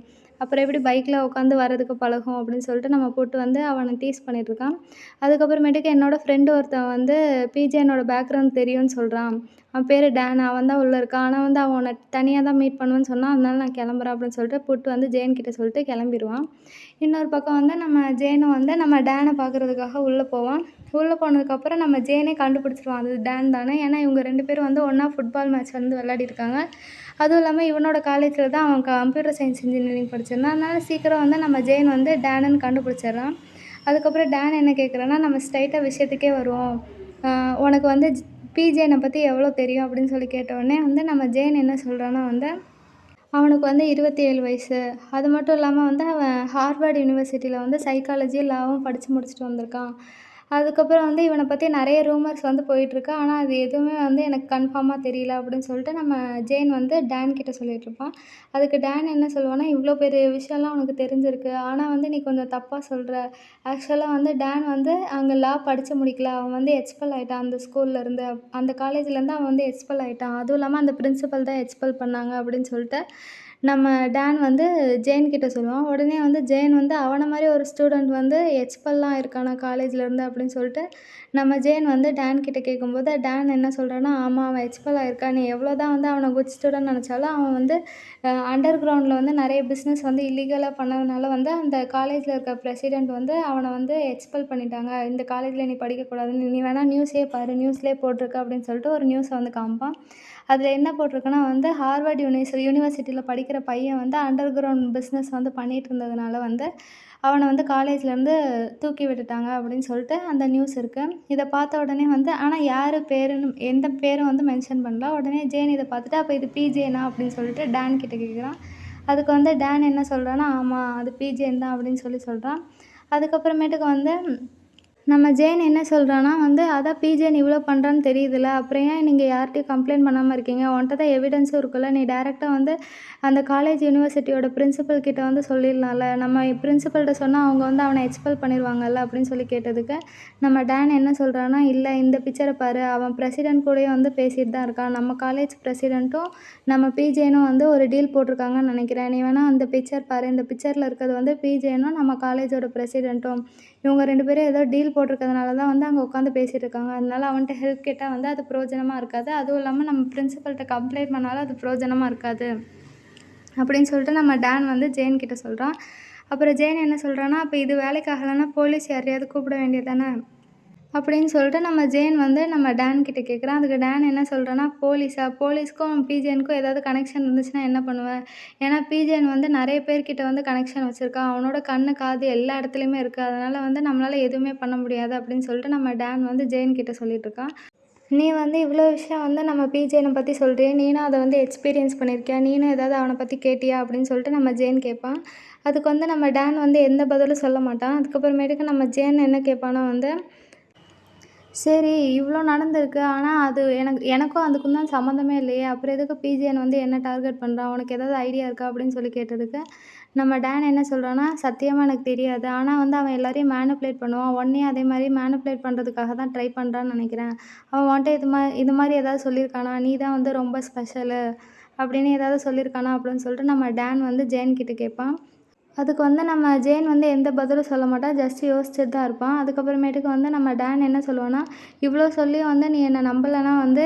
S1: அப்புறம் எப்படி பைக்கில் உட்காந்து வரதுக்கு பழகும்" அப்படின்னு சொல்லிட்டு நம்ம புட்டு வந்து அவனை டீஸ் பண்ணிகிட்ருக்கான். அதுக்கப்புறமேட்டுக்கு என்னோடய ஃப்ரெண்டு ஒருத்தன் வந்து பிஜேனோட பேக்ரவுண்ட் தெரியும்னு சொல்கிறான். அவன் பேர் டேன். அவன் தான் உள்ளே இருக்கான். ஆனால் வந்து அவன் உன்னை தனியாக தான் மீட் பண்ணுவேன்னு சொன்னான். அதனால நான் கிளம்புறேன் அப்படின்னு சொல்லிட்டு புட்டு வந்து ஜேன் கிட்ட சொல்லிட்டு கிளம்பிருவான். இன்னொரு பக்கம் வந்து நம்ம ஜேனும் வந்து நம்ம டேனை பார்க்குறதுக்காக உள்ளே போவான். உள்ளே போனதுக்கப்புறம் நம்ம ஜேனே கண்டுபிடிச்சிருவான் அது டேன் தானே. ஏன்னா இவங்க 2 பேரும் வந்து ஒன்றா ஃபுட்பால் மேட்ச் வந்து விளையாடிருக்காங்க. அதுவும் இல்லாமல் இவனோட காலேஜில் தான் அவன் கம்ப்யூட்டர் சயின்ஸ் இன்ஜினியரிங் படிச்சிருந்தான். அதனால சீக்கிரம் வந்து நம்ம ஜேன் வந்து டேனுன்னு கண்டுபிடிச்சிடுறான். அதுக்கப்புறம் டேன் என்ன கேட்குறான்னா, நம்ம ஸ்ட்ரைட்டாக விஷயத்துக்கே வருவோம். உனக்கு வந்து பிஜேனை பற்றி எவ்வளோ தெரியும் அப்படின்னு சொல்லி கேட்டவுடனே வந்து நம்ம ஜேன் என்ன சொல்கிறான்னா வந்து, அவனுக்கு வந்து 27 வயசு. அது மட்டும் இல்லாமல் வந்து அவன் ஹார்வர்ட் யூனிவர்சிட்டியில் வந்து சைக்காலஜி, லாவும் படித்து முடிச்சுட்டு வந்திருக்கான். அதுக்கப்புறம் வந்து இவன பத்தி நெறைய ரூமர்ஸ் வந்து போயிட்டுருக்கு. ஆனா, அது எதுவுமே வந்து எனக்கு கன்ஃபார்மா தெரியல அப்படின்னு சொல்லிட்டு நம்ம ஜேன் வந்து டான் கிட்ட சொல்லிட்டுருப்பான். அதுக்கு டான் என்ன சொல்லுவான்னா, "இவ்ளோ பெரிய விஷயம்லாம் உனக்கு தெரிஞ்சிருக்கு. ஆனா வந்து நீ கொஞ்சம் தப்பா சொல்ற. ஆக்சுவலா வந்து டான் வந்து அங்க லா படிச்சு முடிக்கல. அவன் வந்து எக்ஸ்பெல் ஆயிட்டான் அந்த ஸ்கூல்லேருந்து. அந்த காலேஜ்லேருந்து அவன் வந்து எக்ஸ்பெல் ஆயிட்டான். அதுவும் இல்லாம அந்த பிரின்சிபல் தான் எக்ஸ்பெல் பண்ணாங்க" அப்படின்னு சொல்லிட்டு நம்ம டான் வந்து ஜேன் கிட்ட சொல்லுவான். உடனே வந்து ஜேன் வந்து அவன மாரி ஒரு ஸ்டூடண்ட் வந்து எக்ஸ்பெல்லாம் ஆயிருக்கானா காலேஜ்லேருந்து அப்படின்னு சொல்லிட்டு நம்ம ஜேன் வந்து டான் கிட்ட கேட்கும்போது, டான் என்ன சொல்றான்னா, "ஆமா அவன் எக்ஸ்பெல் ஆயிருக்கான். நீ எவ்வளோ தான் வந்து அவன குட் ஸ்டூடண்ட்னு நெனச்சாலும் அவன் வந்து அண்டர் கிரவுண்ட்ல வந்து நெறைய பிஸ்னஸ் வந்து இல்லீகலா பண்ணதுனால வந்து அந்த காலேஜ்ல இருக்க பிரசிடென்ட் வந்து அவன வந்து எக்ஸ்பெல் பண்ணிட்டாங்க. இந்த காலேஜ்ல நீ படிக்கக்கூடாதுன்னு நீ வேணா நியூஸே பாரு. நியூஸ்லயே போட்டிருக்கு" அப்படின்னு சொல்லிட்டு ஒரு நியூஸ வந்து காமிப்பான். அதில என்ன போட்டிருக்குன்னா வந்து ஹார்வர்ட் யூனிவர்சிட்டியில படிக்கிற பையன் வந்து அண்டர் கிரவுண்ட் பிஸ்னஸ் வந்து பண்ணிட்டு இருந்ததுனால வந்து அவன வந்து காலேஜ்லேருந்து தூக்கி விட்டுட்டாங்க அப்படின்னு சொல்லிட்டு அந்த நியூஸ் இருக்கு. இத பார்த்த உடனே வந்து ஆனா யாரு பேருன்னு எந்த பேரும் வந்து மென்ஷன் பண்ணல. உடனே ஜேன் இத பார்த்துட்டு, "அப்ப இது பிஜேனா?" அப்படின்னு சொல்லிட்டு டான் கிட்ட கேட்குறான். அதுக்கு வந்து டான் என்ன சொல்றான்னா, "ஆமா அது பிஜேன்னு தான்" அப்படின்னு சொல்றான். அதுக்கப்புறமேட்டுக்கு வந்து நம்ம ஜேன் என்ன சொல்றான்னா வந்து, "அதான் பிஜேன் இவ்ளோ பண்றான்னு தெரியுதுல்ல. அப்புறம் ஏன் நீங்க யார்ட்டயும் கம்ப்ளைண்ட் பண்ணாம இருக்கீங்க? உன்ட்ட தான் எவிடன்ஸும் இருக்குல்ல. நீ டைரக்ட்டா வந்து அந்த காலேஜ் யூனிவர்சிட்டியோட பிரின்சிபல் கிட்ட வந்து சொல்லிடலாம்ல. நம்ம பிரின்சிபல்ட்ட சொன்னா அவங்க வந்து அவன எக்ஸ்பெல் பண்ணிருவாங்கல்ல." அப்படின்னு சொல்லி கேட்டதுக்கு, நம்ம டான் என்ன சொல்றான்னா, "இல்ல இந்த பிக்சர பாரு. அவன் பிரசிடென்ட் கூடயும் வந்து பேசிட்டு தான் இருக்கான். நம்ம காலேஜ் பிரசிடென்ட்டும், நம்ம பிஜேனும் வந்து ஒரு டீல் போட்டிருக்காங்கன்னு நெனைக்கிறேன். நீ வேணா அந்த பிக்சர் பாரு. இந்த பிக்சர்ல இருக்கிறது வந்து பிஜேனும், நம்ம காலேஜோட பிரசிடென்ட்டும். இவங்க 2 பேரும் ஏதோ டீல் போட்டிருக்கிறதுனால தான் வந்து அங்க உட்காந்து பேசிட்டு இருக்காங்க. அதனால அவன்ட்ட ஹெல்ப் கேட்டா வந்து அது பிரயோஜனமா இருக்காது. அதுவும் இல்லாம நம்ம பிரின்சிபல்ட்ட கம்ப்ளைண்ட் பண்ணாலும் அது பிரயோஜனமா இருக்காது." அப்படின்னு சொல்லிட்டு நம்ம டான் வந்து ஜேன் கிட்ட சொல்றான். அப்புறம் ஜேன் என்ன சொல்றான்னா, "அப்ப இது வேலைக்கு ஆகலன்னா போலீஸ் யாரையாவது கூப்பிட வேண்டியது தானே?" அப்படின்னு சொல்லிட்டு நம்ம ஜேன் வந்து நம்ம டான் கிட்ட கேட்குறான். அதுக்கு டான் என்ன சொல்றான்னா, "போலீஸா? போலீஸ்க்கும் பிஜேனுக்கும் ஏதாவது கனெக்ஷன் இருந்துச்சுன்னா என்ன பண்ணுவ? ஏன்னா பிஜேன் வந்து நெறைய பேர்கிட்ட வந்து கனெக்ஷன் வச்சிருக்கான். அவனோட கண்ணு, காது எல்லா இடத்துலயுமே இருக்கு. அதனால வந்து நம்மளால எதுவுமே பண்ண முடியாது." அப்படின்னு சொல்லிட்டு நம்ம டான் வந்து ஜேன் கிட்ட சொல்லிட்டுருக்கான். "நீ வந்து இவ்ளோ விஷயம் வந்து நம்ம பிஜேன பத்தி சொல்றியே, நீனும் அத வந்து எக்ஸ்பீரியன்ஸ் பண்ணியிருக்கியா? நீனும் ஏதாவது அவன பத்தி கேட்டியா?" அப்படின்னு சொல்லிட்டு நம்ம ஜேன் கேட்பான். அதுக்கு வந்து நம்ம டான் வந்து எந்த பதிலும் சொல்ல மாட்டான். அதுக்கப்புறமேட்டுக்கு நம்ம ஜேன் என்ன கேட்பான்னா வந்து, "சரி, இவ்ளோ நடந்திருக்கு. ஆனா, அது எனக்கும் அதுக்கும் தான் சம்மந்தமே இல்லையே! அப்புறம் எதுக்கு பிஜிஎன் வந்து என்ன டார்கெட் பண்றான்? உனக்கு ஏதாவது ஐடியா இருக்கா?" அப்படின்னு சொல்லி கேட்டதுக்கு, நம்ம டான் என்ன சொல்றான்னா, "சத்தியமா எனக்கு தெரியாது. ஆனா வந்து அவன் எல்லாரையும் மேனிபுலேட் பண்ணுவான். உன்னையும் அதே மாரி மேனிபுலேட் பண்றதுக்காக தான் ட்ரை பண்றான்னு நெனைக்கிறேன். அவன் உன்ட்ட இது மாரி ஏதாவது சொல்லியிருக்கானா? நீ தான் வந்து ரொம்ப ஸ்பெஷலு அப்படின்னு ஏதாவது சொல்லியிருக்கானா?" அப்படின்னு சொல்லிட்டு நம்ம டான் வந்து ஜேன் கிட்ட கேட்பான். அதுக்கு வந்து நம்ம ஜேன் வந்து எந்த பதிலும் சொல்ல மாட்டா. ஜஸ்ட் யோசிச்சுட்டு தான் இருப்பான். அதுக்கப்புறமேட்டுக்கு வந்து நம்ம டான் என்ன சொல்லுவான்னா, "இவ்ளோ சொல்லியும் வந்து நீ என்ன நம்பலன்னா வந்து,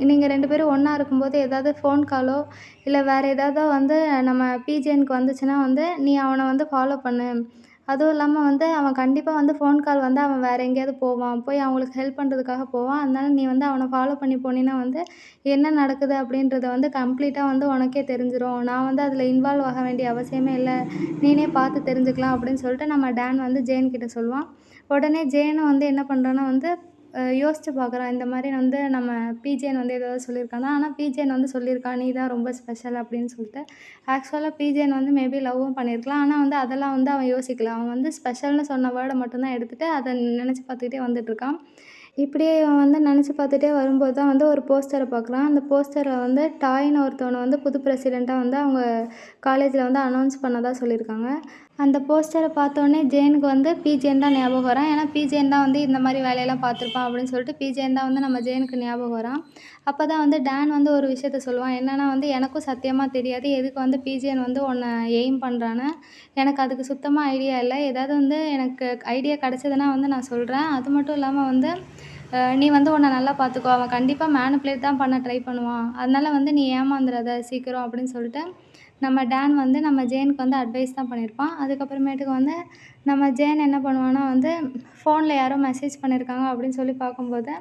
S1: நீங்க 2 பேரும் ஒண்ணா இருக்கும்போது ஏதாவது ஃபோன் காலோ, இல்ல வேற ஏதாவதோ வந்து நம்ம பிஜேனுக்கு வந்துச்சுன்னா வந்து, நீ அவன வந்து ஃபாலோ பண்ணு. அதுவும் இல்லாம வந்து அவன் கண்டிப்பா வந்து ஃபோன் கால் வந்து அவன் வேற எங்கேயாவது போவான். போய் அவங்களுக்கு ஹெல்ப் பண்ணுறதுக்காக போவான். அதனால நீ வந்து அவன ஃபாலோ பண்ணி போனீன்னா வந்து, என்ன நடக்குது அப்படின்றத வந்து கம்ப்ளீட்டா வந்து உனக்கே தெரிஞ்சிரும். நான் வந்து அதில இன்வால்வ் ஆக வேண்டிய அவசியமே இல்ல. நீனே பார்த்து தெரிஞ்சுக்கலாம்." அப்படின்னு சொல்லிட்டு நம்ம டான் வந்து ஜேன் கிட்ட சொல்லுவான். உடனே ஜேனும் வந்து என்ன பண்றான்னா வந்து யோசிச்சு பார்க்குறான். இந்த மாரி வந்து நம்ம பிஜேன் வந்து ஏதாவது சொல்லியிருக்கானா? ஆனா பிஜேன் வந்து சொல்லியிருக்கான், "நீ தான் ரொம்ப ஸ்பெஷல்" அப்படின்னு சொல்லிட்டு. ஆக்சுவலா பிஜேன் வந்து மேபி லவ்வும் பண்ணியிருக்கலாம். ஆனா வந்து அதெல்லாம் வந்து அவன் யோசிக்கல. அவன் வந்து ஸ்பெஷல்னு சொன்ன வேர்ட மட்டும் தான் எடுத்துட்டு அத நெனச்சு பார்த்துக்கிட்டே வந்துட்டுருக்கான். இப்படியே இவன் வந்து நெனச்சு பார்த்துட்டே வரும்போது தான் வந்து ஒரு போஸ்டர பார்க்குறான். அந்த போஸ்டர வந்து டாய்ன்னு ஒருத்தவன வந்து புது பிரசிடென்ட்டா வந்து அவங்க காலேஜ்ல வந்து அனௌன்ஸ் பண்ணதா சொல்லியிருக்காங்க. அந்த போஸ்டர பார்த்தோனே ஜேனுக்கு வந்து பிஜேன்னு தான் ஞாபகம் வரான். ஏன்னா பிஜேன் தான் வந்து இந்த மாரி வேலையெல்லாம் பார்த்துருப்பான் அப்படின்னு சொல்லிட்டு பிஜேன்னு தான் வந்து நம்ம ஜேனுக்கு ஞாபகம் வரான். அப்ப தான் வந்து டான் வந்து ஒரு விஷயத்த சொல்லுவான். என்னன்னா வந்து, "எனக்கும் சத்தியமா தெரியாது. எதுக்கு வந்து பிஜேன் வந்து உன்ன எய்ம் பண்றான்னு. எனக்கு அதுக்கு சுத்தமா ஐடியா இல்ல. ஏதாவது வந்து எனக்கு ஐடியா கிடைச்சதுன்னா வந்து நான் சொல்றேன். அது மட்டும் இல்லாம வந்து நீ வந்து உன்ன நல்லா பார்த்துக்கோ. அவன் கண்டிப்பா மேனிபுலேட் தான் பண்ண ட்ரை பண்ணுவான். அதனால வந்து நீ ஏமாந்துறாத சீக்கிரம்." அப்படின்னு சொல்லிட்டு நம்ம டான் வந்து நம்ம ஜேனுக்கு வந்து அட்வைஸ் தான் பண்ணியிருப்பான். அதுக்கப்புறமேட்டுக்கு வந்து நம்ம ஜேன் என்ன பண்ணுவான்னா வந்து, ஃபோன்ல யாரோ மெசேஜ் பண்ணியிருக்காங்க அப்படின்னு சொல்லி பார்க்கும்போது,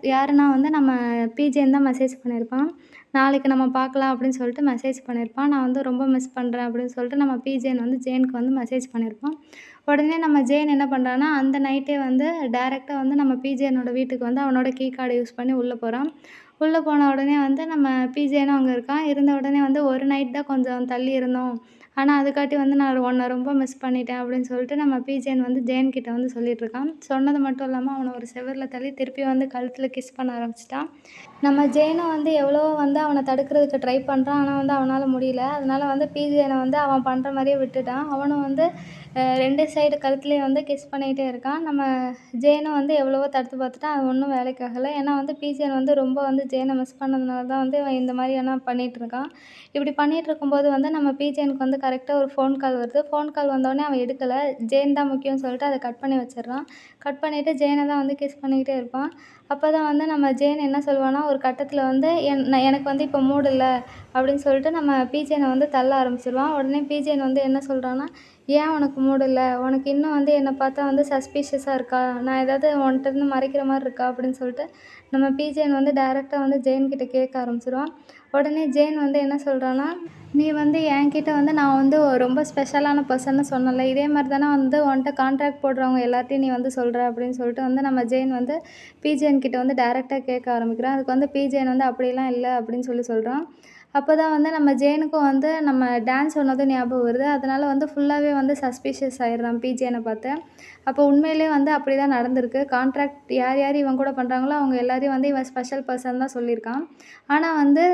S1: யாருன்னா வந்து நம்ம பிஜேன்னு தான் மெசேஜ் பண்ணியிருப்பான். "நாளைக்கு நம்ம பார்க்கலாம்" அப்படின்னு சொல்லிட்டு மெசேஜ் பண்ணியிருப்பான். "நான் வந்து ரொம்ப மிஸ் பண்றேன்" அப்படின்னு சொல்லிட்டு நம்ம பிஜேன் வந்து ஜேனுக்கு வந்து மெசேஜ் பண்ணியிருப்பான். உடனே நம்ம ஜேன் என்ன பண்றான்னா, அந்த நைட்டே வந்து டைரக்ட்டா வந்து நம்ம பிஜேனோட வீட்டுக்கு வந்து அவனோட கீ கார்ட யூஸ் பண்ணி உள்ள போறான். உள்ளே போன உடனே வந்து நம்ம பிஜேனும் அங்கே இருக்கான். இருந்த உடனே வந்து ஒரு நைட் தான் கொஞ்சம் தள்ளி இருந்தோம். ஆனா அதுக்காட்டி வந்து நான் உன்ன ரொம்ப மிஸ் பண்ணிட்டேன் அப்படின்னு சொல்லிட்டு நம்ம பிஜேன் வந்து ஜெயன் கிட்ட வந்து சொல்லிட்டுருக்கான். சொன்னது மட்டும் இல்லாம அவன ஒரு செவுருல தள்ளி திருப்பி வந்து கழுத்துல கிஸ் பண்ண ஆரம்பிச்சுட்டான். நம்ம ஜெயனும் வந்து எவ்வளவோ வந்து அவன தடுக்கிறதுக்கு ட்ரை பண்றான். ஆனா வந்து அவனால முடியல. அதனால வந்து பிஜேன வந்து அவன் பண்ற மாரியே விட்டுட்டான். அவனும் வந்து 2 சைடு கழுத்துலயும் வந்து கிஸ் பண்ணிக்கிட்டே இருக்கான். நம்ம ஜெயனும் வந்து எவ்வளவோ தடுத்து பார்த்துட்டான். அது ஒண்ணும் வேலைக்கு ஆகல. ஏன்னா வந்து பிஜேன் வந்து ரொம்ப வந்து ஜெயன மிஸ் பண்ணதுனால தான் வந்து இவன் இந்த மாரியான பண்ணிட்டுருக்கான். இப்படி பண்ணிட்டுருக்கும்போது வந்து நம்ம பிஜேனுக்கு வந்து கரெக்ட்டா ஒரு ஃபோன் கால் வருது. ஃபோன் கால் வந்தோனே அவன் எடுக்கல. ஜெயன் தான் முக்கியம்னு சொல்லிட்டு அத கட் பண்ணி வச்சுடுறான். கட் பண்ணிட்டு ஜெயன தான் வந்து கிஸ் பண்ணிக்கிட்டே இருப்பான். அப்பதான் வந்து நம்ம ஜெயன் என்ன சொல்வான்னா, ஒரு கட்டத்தில வந்து எனக்கு வந்து இப்போ மூட் இல்ல அப்படின்னு சொல்லிட்டு நம்ம பிஜேன வந்து தள்ள ஆரம்பிச்சுருவான். உடனே பிஜேன் வந்து என்ன சொல்றான்னா, "ஏன் உனக்கு மூட் இல்ல? உனக்கு இன்னும் வந்து என்ன பார்த்தா வந்து சஸ்பீஷியஸா இருக்கா? நான் ஏதாவது உன்ட்டருந்து மறைக்கிற மாரி இருக்கா?" அப்படின்னு சொல்லிட்டு நம்ம பிஜேன் வந்து டைரக்ட்டா வந்து ஜெயன் கிட்ட கேட்க ஆரம்பிச்சுருவான். உடனே ஜெயன் வந்து என்ன சொல்றான்னா, "நீ வந்து என்கிட்ட வந்து நான் வந்து ரொம்ப ஸ்பெஷலான பெர்சன்னு சொன்னேன்ல. இதே மாரி தானே வந்து உன்ட்ட கான்ட்ராக்ட் போடுறவங்க எல்லார்ட்டயும் நீ வந்து சொல்ற" அப்படின்னு சொல்லிட்டு வந்து நம்ம ஜெயன் வந்து பிஜேன் கிட்ட வந்து டைரக்ட்டா கேட்க ஆரம்பிக்கிறான். அதுக்கு வந்து பிஜேன் வந்து "அப்படிலாம் இல்ல" அப்படின்னு சொல்றான். அப்பதான் வந்து நம்ம ஜெயனுக்கும் வந்து நம்ம டான்ஸ் சொன்னதும் ஞாபகம் வருது. அதனால வந்து ஃபுல்லாவே வந்து சஸ்பீஷியஸ் ஆயிடுறான் பிஜேன பார்த்து. அப்போ உண்மையிலேயே வந்து அப்படிதான் நடந்திருக்கு. கான்ட்ராக்ட் யார் யார் இவன் கூட பண்றாங்களோ அவங்க எல்லாரையும் வந்து இவன் ஸ்பெஷல் பெர்சன் தான் சொல்லியிருக்கான். ஆனா வந்து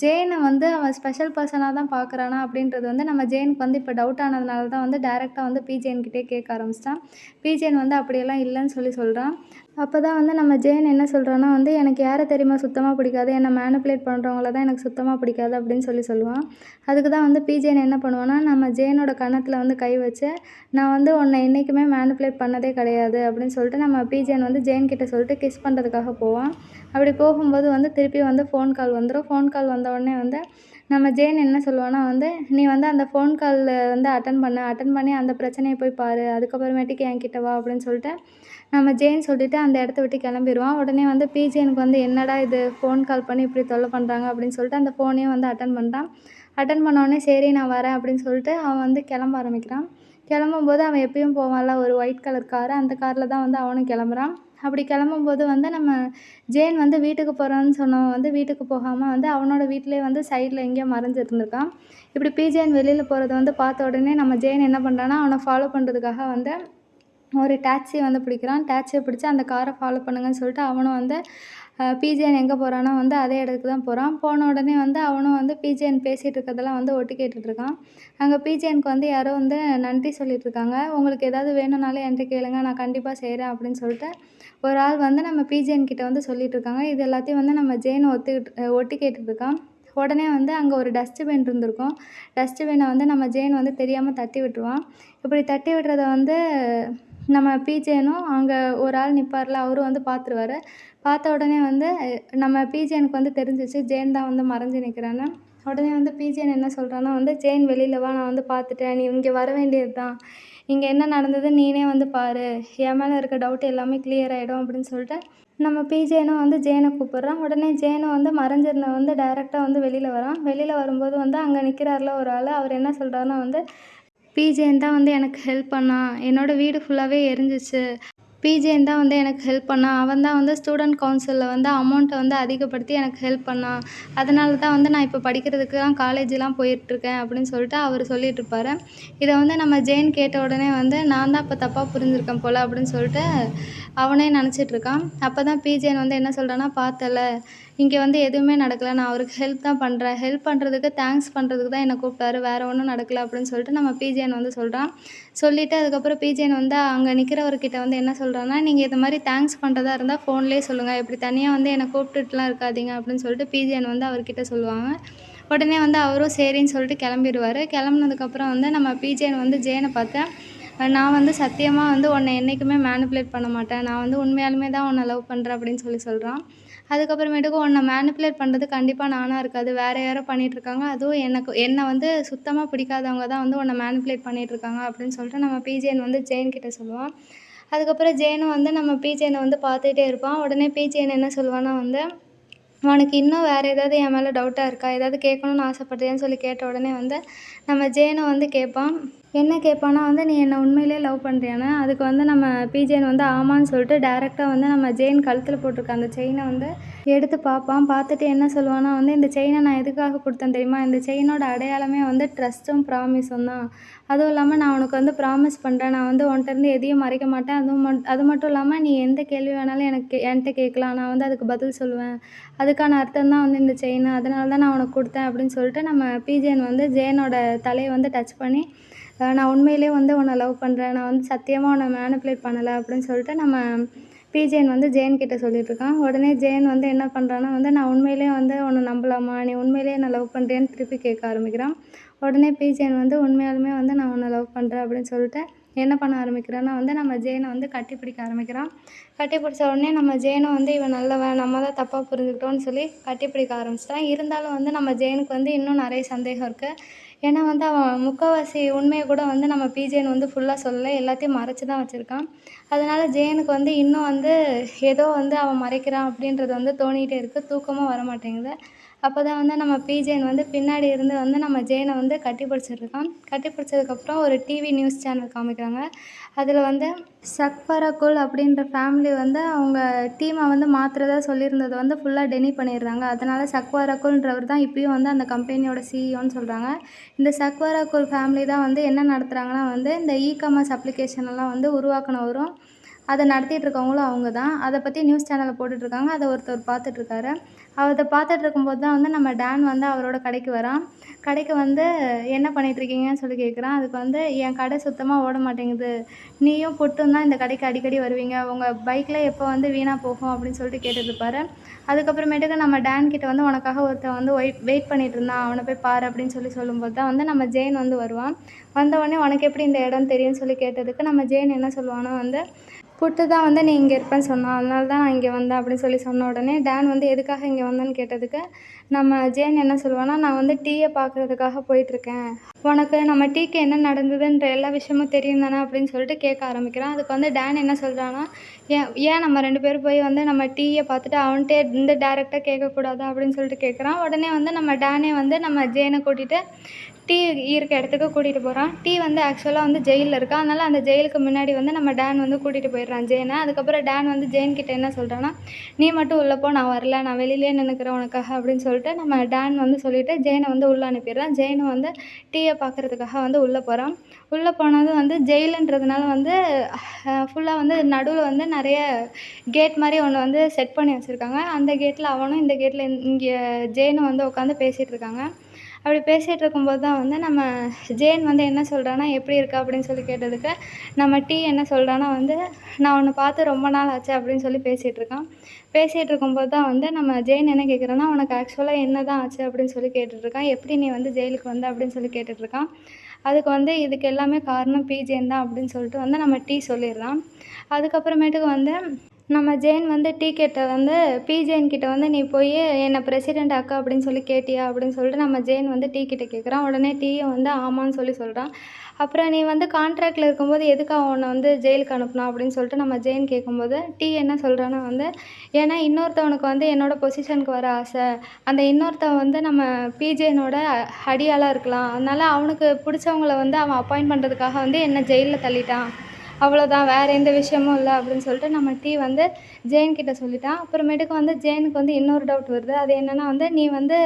S1: ஜெயன வந்து அவன் ஸ்பெஷல் பெர்சனா தான் பார்க்குறானா அப்படின்றது வந்து நம்ம ஜெயனுக்கு வந்து இப்போ டவுட் ஆனதுனால தான் வந்து டைரக்ட்டா வந்து பிஜேன் கிட்டயே கேட்க ஆரம்பிச்சிட்டான். பிஜேன் வந்து அப்படியெல்லாம் இல்லன்னு சொல்றான். அப்பதான் வந்து நம்ம ஜெயன் என்ன சொல்றான்னா வந்து, "எனக்கு யார தெரியுமா சுத்தமா பிடிக்காது? என்ன மேனிபுலேட் பண்றவங்கள தான் எனக்கு சுத்தமா பிடிக்காது" அப்படின்னு சொல்லுவான். அதுக்கு தான் வந்து பிஜேன் என்ன பண்ணுவான்னா, நம்ம ஜெயனோட கன்னத்துல வந்து கை வச்சு, "நான் வந்து உன்ன என்னைக்குமே மேனிபுலேட் பண்ணதே கிடையாது" அப்படின்னு சொல்லிட்டு நம்ம பிஜேன் வந்து ஜெயன் கிட்ட சொல்லிட்டு கிஸ் பண்றதுக்காக போவான். அப்படி போகும்போது வந்து திருப்பி வந்து ஃபோன் கால் வந்துரும். ஃபோன் கால் வந்த உடனே வந்து நம்ம ஜெயன் என்ன சொல்லுவான்னா வந்து, "நீ வந்து அந்த ஃபோன் கால்ல வந்து அட்டெண்ட் பண்ணு. அட்டெண்ட் பண்ணி அந்த பிரச்சனைய போய் பாரு. அதுக்கப்புறமேட்டுக்கு என்கிட்ட வா" அப்படின்னு சொல்லிட்டு நம்ம ஜெயன் சொல்லிட்டு அந்த இடத்த விட்டு கிளம்பிருவான். உடனே வந்து பிஜேனுக்கு வந்து என்னடா இது ஃபோன் கால் பண்ணி இப்படி தொல்ல பண்றாங்க அப்படின்னு சொல்லிட்டு அந்த ஃபோனையும் வந்து அட்டெண்ட் பண்றான். அட்டெண்ட் பண்ண உடனே சரி நான் வரேன் அப்படின்னு சொல்லிட்டு அவன் வந்து கிளம்ப ஆரம்பிக்கிறான். கிளம்பும்போது அவன் எப்பயும் போவான்ல ஒரு ஒயிட் கலர் காரு, அந்த கார்ல தான் வந்து அவனும் கிளம்புறான். அப்படி கிளம்பும்போது வந்து நம்ம ஜெயன் வந்து வீட்டுக்கு போறான்னு சொன்னவன் வந்து வீட்டுக்கு போகாம வந்து அவனோட வீட்டிலேயே வந்து சைடுல எங்கேயோ மறைஞ்சு இருந்திருக்கான். இப்படி பிஜேன் வெளியில போறத வந்து பார்த்த உடனே நம்ம ஜெயன் என்ன பண்றான்னா, அவன ஃபாலோ பண்றதுக்காக வந்து ஒரு டாக்ஸி வந்து பிடிக்கிறான். டாக்ஸிய பிடிச்சு அந்த காரை ஃபாலோ பண்ணுங்கன்னு சொல்லிட்டு அவனும் வந்து பிஜேஎன் எங்கே போகிறானோ வந்து அதே இடத்துக்கு தான் போகிறான். போன உடனே வந்து அவனும் வந்து பிஜேஎன் பேசிகிட்டு இருக்கிறதெல்லாம் வந்து ஒட்டு கேட்டுட்ருக்கான். அங்கே பிஜேஎனுக்கு வந்து யாரோ வந்து நன்றி சொல்லிட்டுருக்காங்க. உங்களுக்கு ஏதாவது வேணும்னாலும் என்கிட்ட கேளுங்க, நான் கண்டிப்பாக செய்கிறேன் அப்படின்னு சொல்லிட்டு ஒரு ஆள் வந்து நம்ம பிஜேஎன் கிட்ட வந்து சொல்லிட்டுருக்காங்க. இது எல்லாத்தையும் வந்து நம்ம ஜெயன் ஒட்டு கேட்டுட்ருக்கான். உடனே வந்து அங்கே ஒரு டஸ்ட்பின் இருந்திருக்கும். டஸ்ட்பினை வந்து நம்ம ஜெயன் வந்து தெரியாமல் தட்டி விட்டுருவான். இப்படி தட்டி விடுறத வந்து நம்ம பிஜேனும் அங்கே ஒரு ஆள் நிற்பார்ல அவரும் வந்து பார்த்துருவாரு. பார்த்த உடனே வந்து நம்ம பிஜேனுக்கு வந்து தெரிஞ்சிச்சு ஜெயன் தான் வந்து மறைஞ்சு நிற்கிறான்னு. உடனே வந்து பிஜேன் என்ன சொல்கிறான்னா வந்து, "ஜெயன் வெளியில் வா, நான் வந்து பார்த்துட்டேன். நீ இங்கே வர வேண்டியது தான். இங்கே என்ன நடந்ததுன்னு நீனே வந்து பாரு. என் மேலே இருக்க டவுட் எல்லாமே கிளியர் ஆகிடும்" அப்படின்னு சொல்லிட்டு நம்ம பிஜேனும் வந்து ஜெயனை கூப்பிட்றான். உடனே ஜெயனும் வந்து மறைஞ்சிருந்தவன் வந்து டைரெக்டாக வந்து வெளியில் வரான். வெளியில் வரும்போது வந்து அங்கே நிற்கிறார்ல ஒரு ஆள், அவர் என்ன சொல்கிறாருன்னா வந்து, "பிஜேன் தான் வந்து எனக்கு ஹெல்ப் பண்ணான். என்னோட வீடு ஃபுல்லாகவே எரிஞ்சிச்சு. பிஜேன் தான் வந்து எனக்கு ஹெல்ப் பண்ணான். அவன் தான் வந்து ஸ்டூடெண்ட் கவுன்சிலில் வந்து அமௌண்ட்டை வந்து அதிகப்படுத்தி எனக்கு ஹெல்ப் பண்ணான். அதனால தான் வந்து நான் இப்போ படிக்கிறதுக்குலாம் காலேஜ்லாம் போயிட்டுருக்கேன்" அப்படின்னு சொல்லிட்டு அவர் சொல்லிட்டுருப்பாரு. இதை வந்து நம்ம ஜெயன் கேட்ட உடனே வந்து, "நான் தான் இப்போ தப்பாக புரிஞ்சிருக்கேன் போல" அப்படின்னு சொல்லிட்டு அவனே நினச்சிட்ருக்கான். அப்போ தான் பிஜேன் வந்து என்ன சொல்கிறான்னா, "பார்த்தல்ல, இங்கே வந்து எதுவுமே நடக்கல. நான் அவருக்கு ஹெல்ப் தான் பண்ணுறேன். ஹெல்ப் பண்ணுறதுக்கு தேங்க்ஸ் பண்ணுறதுக்கு தான் என்னை கூப்பிட்டாரு. வேறு ஒன்றும் நடக்கல" அப்படின்னு சொல்லிட்டு நம்ம பிஜேன் வந்து சொல்கிறான். சொல்லிவிட்டு அதுக்கப்புறம் பிஜேன் வந்து அங்கே நிற்கிறவர்கிட்ட வந்து என்ன சொல்கிறான்னா, "நீங்கள் இது மாதிரி தேங்க்ஸ் பண்ணுறதா இருந்தால் ஃபோன்லேயே சொல்லுங்கள். இப்படி தனியாக வந்து என்னை கூப்பிட்டுட்டுலாம் இருக்காதீங்க" அப்படின்னு சொல்லிட்டு பிஜேன் வந்து அவர்கிட்ட சொல்லுவாங்க. உடனே வந்து அவரும் சரின்னு சொல்லிட்டு கிளம்பிடுவார். கிளம்புனதுக்கப்புறம் வந்து நம்ம பிஜேன் வந்து ஜெயனை பார்த்து, "நான் வந்து சத்தியமாக வந்து உன்னை என்றைக்குமே மேனிபுலேட் பண்ண மாட்டேன். நான் வந்து உண்மையாலுமே தான் உன்னை லவ் பண்ணுறேன்" அப்படின்னு சொல்கிறான். அதுக்கப்புறமேட்டுக்கு உன்னை மேனிபுலேட் பண்ணுறது கண்டிப்பாக நானாக இருக்காது. வேறு யாரோ பண்ணிகிட்ருக்காங்க. அதுவும் என்னை வந்து சுத்தமாக பிடிக்காதவங்க தான் வந்து உன்னை மேனிபுலேட் பண்ணிகிட்ருக்காங்க அப்படின்னு சொல்லிட்டு நம்ம பிஜேன் வந்து ஜெயன் கிட்ட சொல்லுவான். அதுக்கப்புறம் ஜெயனும் வந்து நம்ம பிஜேனை வந்து பார்த்துக்கிட்டே இருப்பான். உடனே பிஜேன் என்ன சொல்லுவான்னா வந்து, "உனக்கு இன்னும் வேறு ஏதாவது என் மேலே டவுட்டாக இருக்கா? ஏதாவது கேட்கணும்னு ஆசைப்படுறியான்னு" சொல்லி கேட்ட உடனே வந்து நம்ம ஜெயனும் வந்து கேட்பான். என்ன கேட்பான்னா வந்து, "நீ என்ன உண்மையிலேயே லவ் பண்ணுறியான்னு?" அதுக்கு வந்து நம்ம பிஜேன் வந்து ஆமான்னு சொல்லிட்டு டேரெக்டாக வந்து நம்ம ஜெயின் கழுத்தில் போட்டிருக்க அந்த செயினை வந்து எடுத்து பார்ப்பான். பார்த்துட்டு என்ன சொல்லுவான்னா வந்து, "இந்த செயினை நான் எதுக்காக கொடுத்தேன் தெரியுமா? இந்த செயினோட அடையாளமே வந்து ட்ரஸ்ட்டும் ப்ராமிஸும் தான். அதுவும் இல்லாமல் நான் உனக்கு வந்து ப்ராமிஸ் பண்ணுறேன். நான் வந்து உன்கிட்டருந்து எதையும் மறைக்க மாட்டேன். அது மட்டும் இல்லாமல் நீ எந்த கேள்வி வேணாலும் என்கிட்ட கேட்கலாம். நான் வந்து அதுக்கு பதில் சொல்லுவேன். அதுக்கான அர்த்தம் தான் வந்து இந்த செயின். அதனால தான் நான் உனக்கு கொடுத்தேன்." அப்படின்னு சொல்லிட்டு நம்ம பிஜேன் வந்து ஜெயனோட தலையை வந்து டச் பண்ணி, "நான் உண்மையிலேயே வந்து உன்னை லவ் பண்ணுறேன். நான் வந்து சத்தியமாக உன்னை மேனிப்புலேட் பண்ணலை." அப்படின்னு சொல்லிட்டு நம்ம பிஜேன் வந்து ஜெயன் கிட்ட சொல்லிட்டுருக்கான். உடனே ஜெயன் வந்து என்ன பண்ணுறான்னா வந்து, "நான் உண்மையிலேயே வந்து உன்னை நம்பலாமா? நீ உண்மையிலேயே என்னை லவ் பண்ணுறியான்னு?" திருப்பி கேட்க ஆரம்பிக்கிறான். உடனே பிஜேன் வந்து, "உண்மையாலுமே வந்து நான் உன்னை லவ் பண்ணுறேன்." அப்படின்னு சொல்லிட்டு என்ன பண்ண ஆரம்பிக்கிறான்னா வந்து நம்ம ஜெயனை வந்து கட்டிப்பிடிக்க ஆரம்பிக்கிறான். கட்டிப்பிடிச்ச உடனே நம்ம ஜெயனும் வந்து, "இவன் நல்லவன், நம்ம தான் தப்பாக புரிஞ்சுக்கிட்டோம்னு" சொல்லி கட்டிப்பிடிக்க ஆரம்பிச்சிட்டான். இருந்தாலும் வந்து நம்ம ஜெயனுக்கு வந்து இன்னும் நிறைய சந்தேகம் இருக்குது. ஏன்னா வந்து அவன் முக்கால்வாசி உண்மையை கூட வந்து நம்ம பிஜேன் வந்து ஃபுல்லாக சொல்லலை. எல்லாத்தையும் மறைச்சி தான் வச்சுருக்கான். அதனால ஜெயனுக்கு வந்து இன்னும் வந்து ஏதோ வந்து அவன் மறைக்கிறான் அப்படின்றது வந்து தோணிகிட்டே இருக்குது. தூக்கமும் வரமாட்டேங்குது. அப்போ தான் வந்து நம்ம பிஜேன் வந்து பின்னாடி இருந்து வந்து நம்ம ஜெயனை வந்து கட்டிப்பிடிச்சிட்ருக்கான். கட்டிப்பிடிச்சதுக்கப்புறம் ஒரு டிவி நியூஸ் சேனல் காமிக்கிறாங்க. அதில் வந்து சக்வரகுல் அப்படின்ற ஃபேமிலி வந்து அவங்க டீமை வந்து மாற்றுறதா சொல்லியிருந்ததை வந்து ஃபுல்லாக டெனி பண்ணிடுறாங்க. அதனால் சக்வரகுல்ன்றவர் தான் இப்பயும் வந்து அந்த கம்பெனியோட சிஇஓன்னு சொல்கிறாங்க. இந்த சக்வரகுல் ஃபேமிலி தான் வந்து என்ன நடத்துகிறாங்கன்னா வந்து இந்த காமர்ஸ் அப்ளிகேஷனெல்லாம் வந்து உருவாக்குனவரும் அதை நடத்திட்டு இருக்கவங்களும் அவங்க தான். அதை பற்றி நியூஸ் சேனலில் போட்டுட்ருக்காங்க. அதை ஒருத்தர் பார்த்துட்ருக்காரு. அதை பார்த்துட்டு இருக்கும்போது தான் வந்து நம்ம டான் வந்து அவரோட கடைக்கு வரான். கடைக்கு வந்து, "என்ன பண்ணிகிட்ருக்கீங்கன்னு?" சொல்லி கேட்குறான். அதுக்கு வந்து, "என் கடை சுத்தமாக ஓட மாட்டேங்குது. நீயும் புட்டும் தான் இந்த கடைக்கு அடிக்கடி வருவீங்க. உங்கள் பைக்கில் எப்போ வந்து வீணாக போகும்?" அப்படின்னு சொல்லிட்டு கேட்டுட்ருப்பாரு. அதுக்கப்புறமேட்டுக்கு நம்ம டான் கிட்ட வந்து, "உனக்காக ஒருத்தன் வந்து வெயிட் பண்ணிகிட்டு இருந்தான். அவனை போய் பாரு." அப்படின்னு சொல்லும்போது தான் வந்து நம்ம ஜெயின் வந்து வருவான். வந்தவுடனே, "உனக்கு எப்படி இந்த இடம் தெரியும்னு?" சொல்லி கேட்டதுக்கு நம்ம ஜெயின் என்ன சொல்லுவான்னா வந்து, "புட்டு தான் வந்து நீ இங்கே இருப்பேன்னு சொன்னான். அதனால தான் நான் இங்கே வந்தேன்." அப்படின்னு சொன்ன உடனே டான் வந்து, "எதுக்காக இங்கே வந்தேன்னு?" கேட்டதுக்கு நம்ம ஜெயின் என்ன சொல்லுவான்னா, "நான் வந்து டீயை பார்க்குறதுக்காக போயிட்டுருக்கேன். உனக்கு நம்ம டீக்கு என்ன நடந்ததுன்ற எல்லா விஷயமும் தெரியும் தானே?" அப்படின்னு சொல்லிட்டு கேட்க ஆரம்பிக்கிறான். அதுக்கு வந்து டான் என்ன சொல்கிறான்னா, ஏன் நம்ம 2 பேரும் போய் வந்து நம்ம டீயை பார்த்துட்டு அவன்கிட்டே வந்து டேரெக்டாக கேட்கக்கூடாதா?" அப்படின்னு சொல்லிட்டு கேட்குறான். உடனே வந்து நம்ம டானே வந்து நம்ம ஜெயினை கூட்டிகிட்டு டீ இருக்க இடத்துக்கு கூட்டிகிட்டு போகிறான். டீ வந்து ஆக்சுவலாக வந்து ஜெயிலில் இருக்கா. அதனால் அந்த ஜெயிலுக்கு முன்னாடி வந்து நம்ம டான் வந்து கூட்டிகிட்டு போயிடுறான் ஜெயினை. அதுக்கப்புறம் டான் வந்து ஜெயின் கிட்ட என்ன சொல்கிறான்னா, "நீ மட்டும் உள்ளே போ, நான் வரல. நான் வெளியிலேயே நின்றுக்கிறேன் உனக்காக." அப்படின்னு சொல்லிட்டு நம்ம டான் வந்து சொல்லிவிட்டு ஜெயினை வந்து உள்ளே அனுப்பிடுறான். ஜெயினை வந்து டீயை பார்க்குறதுக்காக வந்து உள்ளே போகிறான். உள்ளே போனதும் வந்து ஜெயிலுன்றதுனால வந்து ஃபுல்லாக வந்து நடுவில் வந்து நிறைய கேட் மாதிரி ஒன்று வந்து செட் பண்ணி வச்சுருக்காங்க. அந்த கேட்டில் அவனும், இந்த கேட்டில் இங்கே ஜெயினும் வந்து உட்காந்து பேசிகிட்ருக்காங்க. அப்படி பேசிகிட்டு இருக்கும்போது தான் வந்து நம்ம ஜெயின் வந்து என்ன சொல்கிறான்னா, "எப்படி இருக்கா?" அப்படின்னு சொல்லி கேட்டதுக்கு நம்ம டீ என்ன சொல்கிறான்னா வந்து, "நான் உன்னை பார்த்து ரொம்ப நாள் ஆச்சு." அப்படின்னு சொல்லி பேசிகிட்ருக்கான். பேசிகிட்டு இருக்கும்போது தான் வந்து நம்ம ஜெயின் என்ன கேட்குறான்னா, "உனக்கு ஆக்சுவலாக என்ன தான் ஆச்சு?" அப்படின்னு சொல்லி கேட்டுட்ருக்கான். "எப்படி நீ வந்து ஜெயிலுக்கு வந்த?" அப்படின்னு சொல்லி கேட்டுட்ருக்கான். அதுக்கு வந்து, "இதுக்கு எல்லாமே காரணம் பிஜேன் தான்." அப்படின்னு சொல்லிட்டு வந்து நம்ம டீ சொல்லிடுறான். அதுக்கப்புறமேட்டுக்கு வந்து நம்ம ஜெயின் வந்து டீ கிட்ட வந்து பிஜேன் கிட்ட வந்து, "நீ போய் என்ன பிரசிடெண்ட் ஆக்கு அப்படின்னு சொல்லி கேட்டியா?" அப்படின்னு சொல்லிட்டு நம்ம ஜெயின் வந்து டீ கிட்ட கேட்குறான். உடனே டீயும் வந்து ஆமான்னு சொல்கிறான். "அப்புறம் நீ வந்து கான்ட்ராக்டில் இருக்கும்போது எதுக்கு அவன் உன்னை வந்து ஜெயிலுக்கு அனுப்புனான்?" அப்படின்னு சொல்லிட்டு நம்ம ஜெயின் கேட்கும்போது டீ என்ன சொல்கிறான்னா வந்து, "ஏன்னா இன்னொருத்தவனுக்கு வந்து என்னோட பொசிஷனுக்கு வர ஆசை. அந்த இன்னொருத்தவன் வந்து நம்ம பிஜேனோட அடியாளாக இருக்கலாம். அதனால அவனுக்கு பிடிச்சவங்கள வந்து அவன் அப்பாயிண்ட் பண்ணுறதுக்காக வந்து என்னை ஜெயிலில் தள்ளிட்டான். அவ்வளோதான், வேறு எந்த விஷயமும் இல்லை." அப்படின்னு சொல்லிட்டு நம்ம டீ வந்து ஜெயின் கிட்ட சொல்லிட்டான். அப்புறமேட்டுக்கு வந்து ஜெயினுக்கு வந்து இன்னொரு டவுட் வருது. அது என்னென்னா வந்து, "நீ வந்து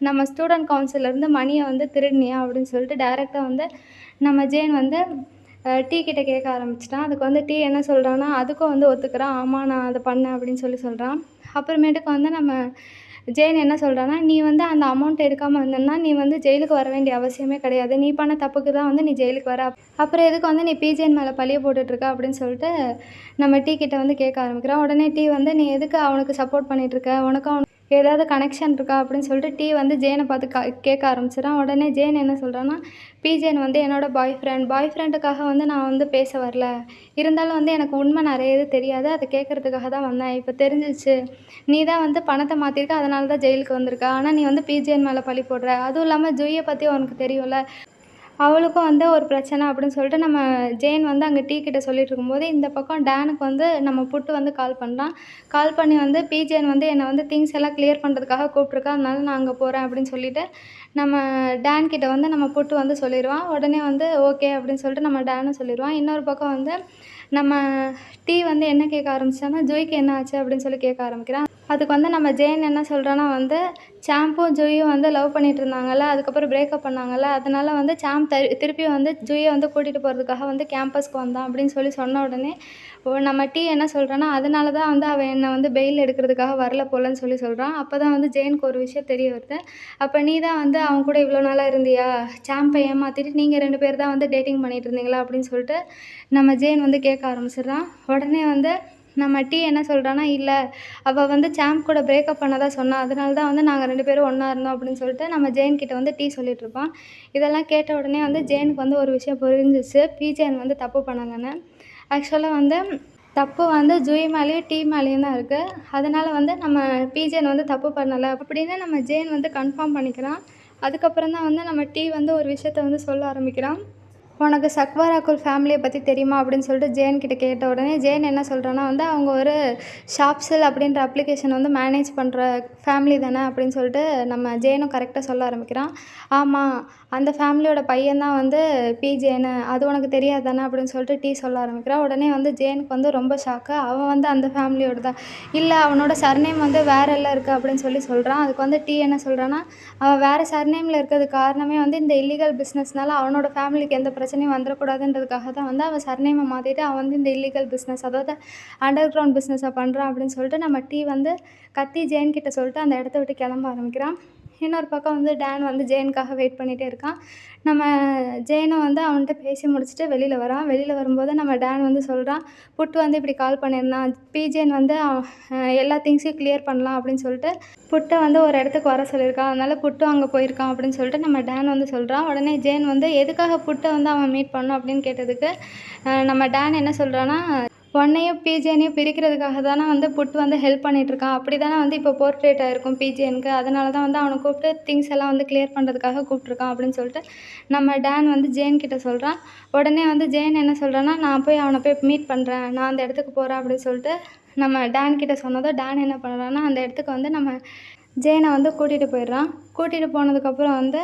S1: நம்ம ஸ்டூடெண்ட் கவுன்சிலேருந்து மணியை வந்து திருடினியா?" அப்படின்னு சொல்லிட்டு டைரெக்டாக வந்து நம்ம ஜெயின் வந்து டீ கிட்ட கேட்க ஆரம்பிச்சிட்டான். அதுக்கு வந்து டீ என்ன சொல்கிறான்னா, அதுக்கும் வந்து ஒத்துக்கிறான். "ஆமாம், நான் அதை பண்ணேன்." அப்படின்னு சொல்கிறான். அப்புறமேட்டுக்கு வந்து நம்ம ஜெயின் என்ன சொல்கிறான்னா, "நீ வந்து அந்த அமௌண்ட் எடுக்காமல் இருந்தேன்னா நீ வந்து ஜெயிலுக்கு வர வேண்டிய அவசியமே கிடையாது. நீ பண்ண தப்புக்கு தான் வந்து நீ ஜெயிலுக்கு வர. அப்புறம் எதுக்கு வந்து நீ பிஜேன் மேலே பழிய போட்டுட்ருக்க?" அப்படின்னு சொல்லிட்டு நம்ம டீ கிட்ட வந்து கேட்க ஆரம்பிக்கிறான். உடனே டீ வந்து, "நீ எதுக்கு அவனுக்கு சப்போர்ட் பண்ணிகிட்ருக்க? உனக்கும் ஏதாவது கனெக்ஷன் இருக்கா?" அப்படின்னு சொல்லிட்டு டீ வந்து ஜெயினை பார்த்து கேட்க ஆரம்பிச்சிடுறான். உடனே ஜெயின் என்ன சொல்கிறான்னா, "பிஜேன் வந்து என்னோட பாய் ஃப்ரெண்டுக்காக வந்து நான் வந்து பேச வரல. இருந்தாலும் வந்து எனக்கு உண்மை நிறைய இது தெரியாது. அதை கேட்குறதுக்காக தான் வந்தேன். இப்போ தெரிஞ்சிச்சு. நீ தான் வந்து பணத்தை மாற்றிருக்க. அதனால தான் ஜெயிலுக்கு வந்திருக்க. ஆனால் நீ வந்து பிஜேன் மேலே பழி போடுற. அதுவும் இல்லாமல் ஜூயை பற்றி உனக்கு தெரியும்ல. அவளுக்கும் வந்து ஒரு பிரச்சனை அப்படின்னு சொல்லிட்டு நம்ம ஜெயின் வந்து அங்கே டீ கிட்ட சொல்லிட்டு இருக்கும்போது, இந்த பக்கம் டானுக்கு வந்து நம்ம புட்டு வந்து கால் பண்ணுறான். கால் பண்ணி வந்து பிஜேன் வந்து என்னை வந்து திங்ஸ் எல்லாம் கிளியர் பண்ணுறதுக்காக கூப்பிட்ருக்கா. அதனால நான் அங்கே போகிறேன் அப்படின்னு சொல்லிட்டு, நம்ம டான் கிட்ட வந்து நம்ம புட்டு வந்து சொல்லிருவான். உடனே வந்து ஓகே அப்படின்னு சொல்லிட்டு நம்ம டானும் சொல்லிருவான். இன்னொரு பக்கம் வந்து நம்ம டீ வந்து என்ன கேட்க ஆரம்பிச்சான்னா, ஜூய்க்கு என்ன ஆச்சு அப்படின்னு சொல்லி கேட்க ஆரம்பிக்கிறான். அதுக்கு வந்து நம்ம ஜெயின் என்ன சொல்கிறான்னா வந்து, சாம்பும் ஜூயும் வந்து லவ் பண்ணிட்டு இருந்தாங்கல்ல, அதுக்கப்புறம் பிரேக்கப் பண்ணாங்கல்ல, அதனால வந்து சாம் திருப்பியும் வந்து ஜூயை வந்து கூட்டிகிட்டு போகிறதுக்காக வந்து கேம்பஸ்க்கு வந்தான் அப்படின்னு சொல்லி சொன்ன உடனே, நம்ம டீ என்ன சொல்கிறான்னா, அதனால தான் வந்து அவன் என்னை வந்து பெயில் எடுக்கிறதுக்காக வரல போலன்னு சொல்லி சொல்கிறான். அப்போ தான் வந்து ஜெயினுக்கு ஒரு விஷயம் தெரிய வருது. அப்போ நீ தான் வந்து அவன் கூட இவ்வளோ நாளாக இருந்தியா? சாம்பை ஏமாற்றிட்டு நீங்கள் 2 பேர் தான் வந்து டேட்டிங் பண்ணிட்டு இருந்தீங்களா? அப்படின்னு சொல்லிட்டு நம்ம ஜெயின் வந்து கேட்க ஆரம்பிச்சிடுறான். உடனே வந்து நம்ம டீ என்ன சொல்கிறான்னா, இல்லை அவள் வந்து சாம்ப் கூட பிரேக்கப் பண்ணதா சொன்னா. அதனால தான் வந்து நாங்கள் 2 பேரும் ஒன்றா இருந்தோம் அப்படின்னு சொல்லிட்டு நம்ம ஜெயின் கிட்ட வந்து டீ சொல்லிகிட்ருப்பான். இதெல்லாம் கேட்ட உடனே வந்து ஜெயினுக்கு வந்து ஒரு விஷயம் புரிஞ்சிச்சு. பிஜேன் வந்து தப்பு பண்ணலன்னு. ஆக்சுவலாக வந்து தப்பு வந்து ஜூய் மேலேயும் டீ மேலேயும் தான் இருக்குது. அதனால் வந்து நம்ம பிஜேன் வந்து தப்பு பண்ணலை அப்படின்னு நம்ம ஜெயின் வந்து கன்ஃபார்ம் பண்ணிக்கிறான். அதுக்கப்புறம் தான் வந்து நம்ம டீ வந்து ஒரு விஷயத்த வந்து சொல்ல ஆரம்பிக்கிறான். உனக்கு சக்வராக்குல் ஃபேமிலியை பற்றி தெரியுமா அப்படின்னு சொல்லிட்டு ஜெயின் கிட்ட கேட்ட உடனே ஜெயின் என்ன சொல்கிறான்னா வந்து, அவங்க ஒரு ஷாப்ஸில் அப்படின்ற அப்ளிகேஷன் வந்து மேனேஜ் பண்ணுற ஃபேமிலி தானே அப்படின்னு சொல்லிட்டு நம்ம ஜெயினும் கரெக்டாக சொல்ல ஆரம்பிக்கிறான். ஆமாம், அந்த ஃபேமிலியோட பையன் தான் வந்து பிஜேன்னு, அது உனக்கு தெரியாது தானே அப்படின்னு சொல்லிட்டு டீ சொல்ல ஆரம்பிக்கிறான். உடனே வந்து ஜெயினுக்கு வந்து ரொம்ப ஷாக்கு. அவன் வந்து அந்த ஃபேமிலியோட தான், இல்லை அவனோட சர்நேம் வந்து வேறு எல்லாம் இருக்குது அப்படின்னு சொல்லி சொல்கிறான். அதுக்கு வந்து டீ என்ன சொல்கிறான்னா, அவன் வேறு சர்நேமில் இருக்கிறதுக்கு காரணமே வந்து இந்த இல்லீகல் பிஸ்னஸ்னால அவனோட ஃபேமிலிக்கு எந்த பிரச்சனையும் வந்துடக்கூடாதுன்றதுக்காக தான் வந்து அவன் சர்நேமை மாற்றிட்டு அவன் வந்து இந்த இல்லீகல் பிஸ்னஸ், அதாவது அண்டர் கிரவுண்ட் பிஸ்னஸை பண்ணுறான் அப்படின்னு சொல்லிட்டு நம்ம டீ வந்து கத்தி ஜெயின் கிட்ட சொல்லிட்டு அந்த இடத்த விட்டு கிளம்ப ஆரம்பிக்கிறான். இன்னொரு பக்கம் வந்து டான் வந்து ஜெயினுக்காக வெயிட் பண்ணிகிட்டே இருக்கான். நம்ம ஜெயினும் வந்து அவன்கிட்ட பேசி முடிச்சுட்டு வெளியில் வரான். வெளியில் வரும்போது நம்ம டான் வந்து சொல்கிறான், புட்டு வந்து இப்படி கால் பண்ணியிருந்தான், பிஜேன் வந்து எல்லா திங்ஸையும் கிளியர் பண்ணலாம் அப்படின்னு சொல்லிட்டு புட்டை வந்து ஒரு இடத்துக்கு வர சொல்லியிருக்கான். அதனால் புட்டு அங்கே போயிருக்கான் அப்படின்னு சொல்லிட்டு நம்ம டான் வந்து சொல்கிறான். உடனே ஜெயின் வந்து எதுக்காக புட்டை வந்து அவன் மீட் பண்ணணும் அப்படின்னு கேட்டதுக்கு நம்ம டான் என்ன சொல்கிறான்னா, உன்னையும் பிஜேனையும் பிரிக்கிறதுக்காக தானே வந்து புட்டு வந்து ஹெல்ப் பண்ணிகிட்ருக்கான். அப்படி தானே வந்து இப்போ போர்ட்ரேட் ஆகிருக்கும் பிஜேனுக்கு. அதனால தான் வந்து அவனை கூப்பிட்டு திங்ஸ் எல்லாம் வந்து கிளியர் பண்ணுறதுக்காக கூப்பிட்ருக்கான் அப்படின்னு சொல்லிட்டு நம்ம டான் வந்து ஜெயின் கிட்ட சொல்கிறான். உடனே வந்து ஜெயின் என்ன சொல்கிறான்னா, நான் போய் அவனை போய் மீட் பண்ணுறேன், நான் அந்த இடத்துக்கு போகிறேன் அப்படின்னு சொல்லிட்டு நம்ம டான் கிட்ட சொன்னதும் டான் என்ன பண்ணுறான்னா, அந்த இடத்துக்கு வந்து நம்ம ஜெயினை வந்து கூட்டிகிட்டு போயிடுறான். கூட்டிகிட்டு போனதுக்கப்புறம் வந்து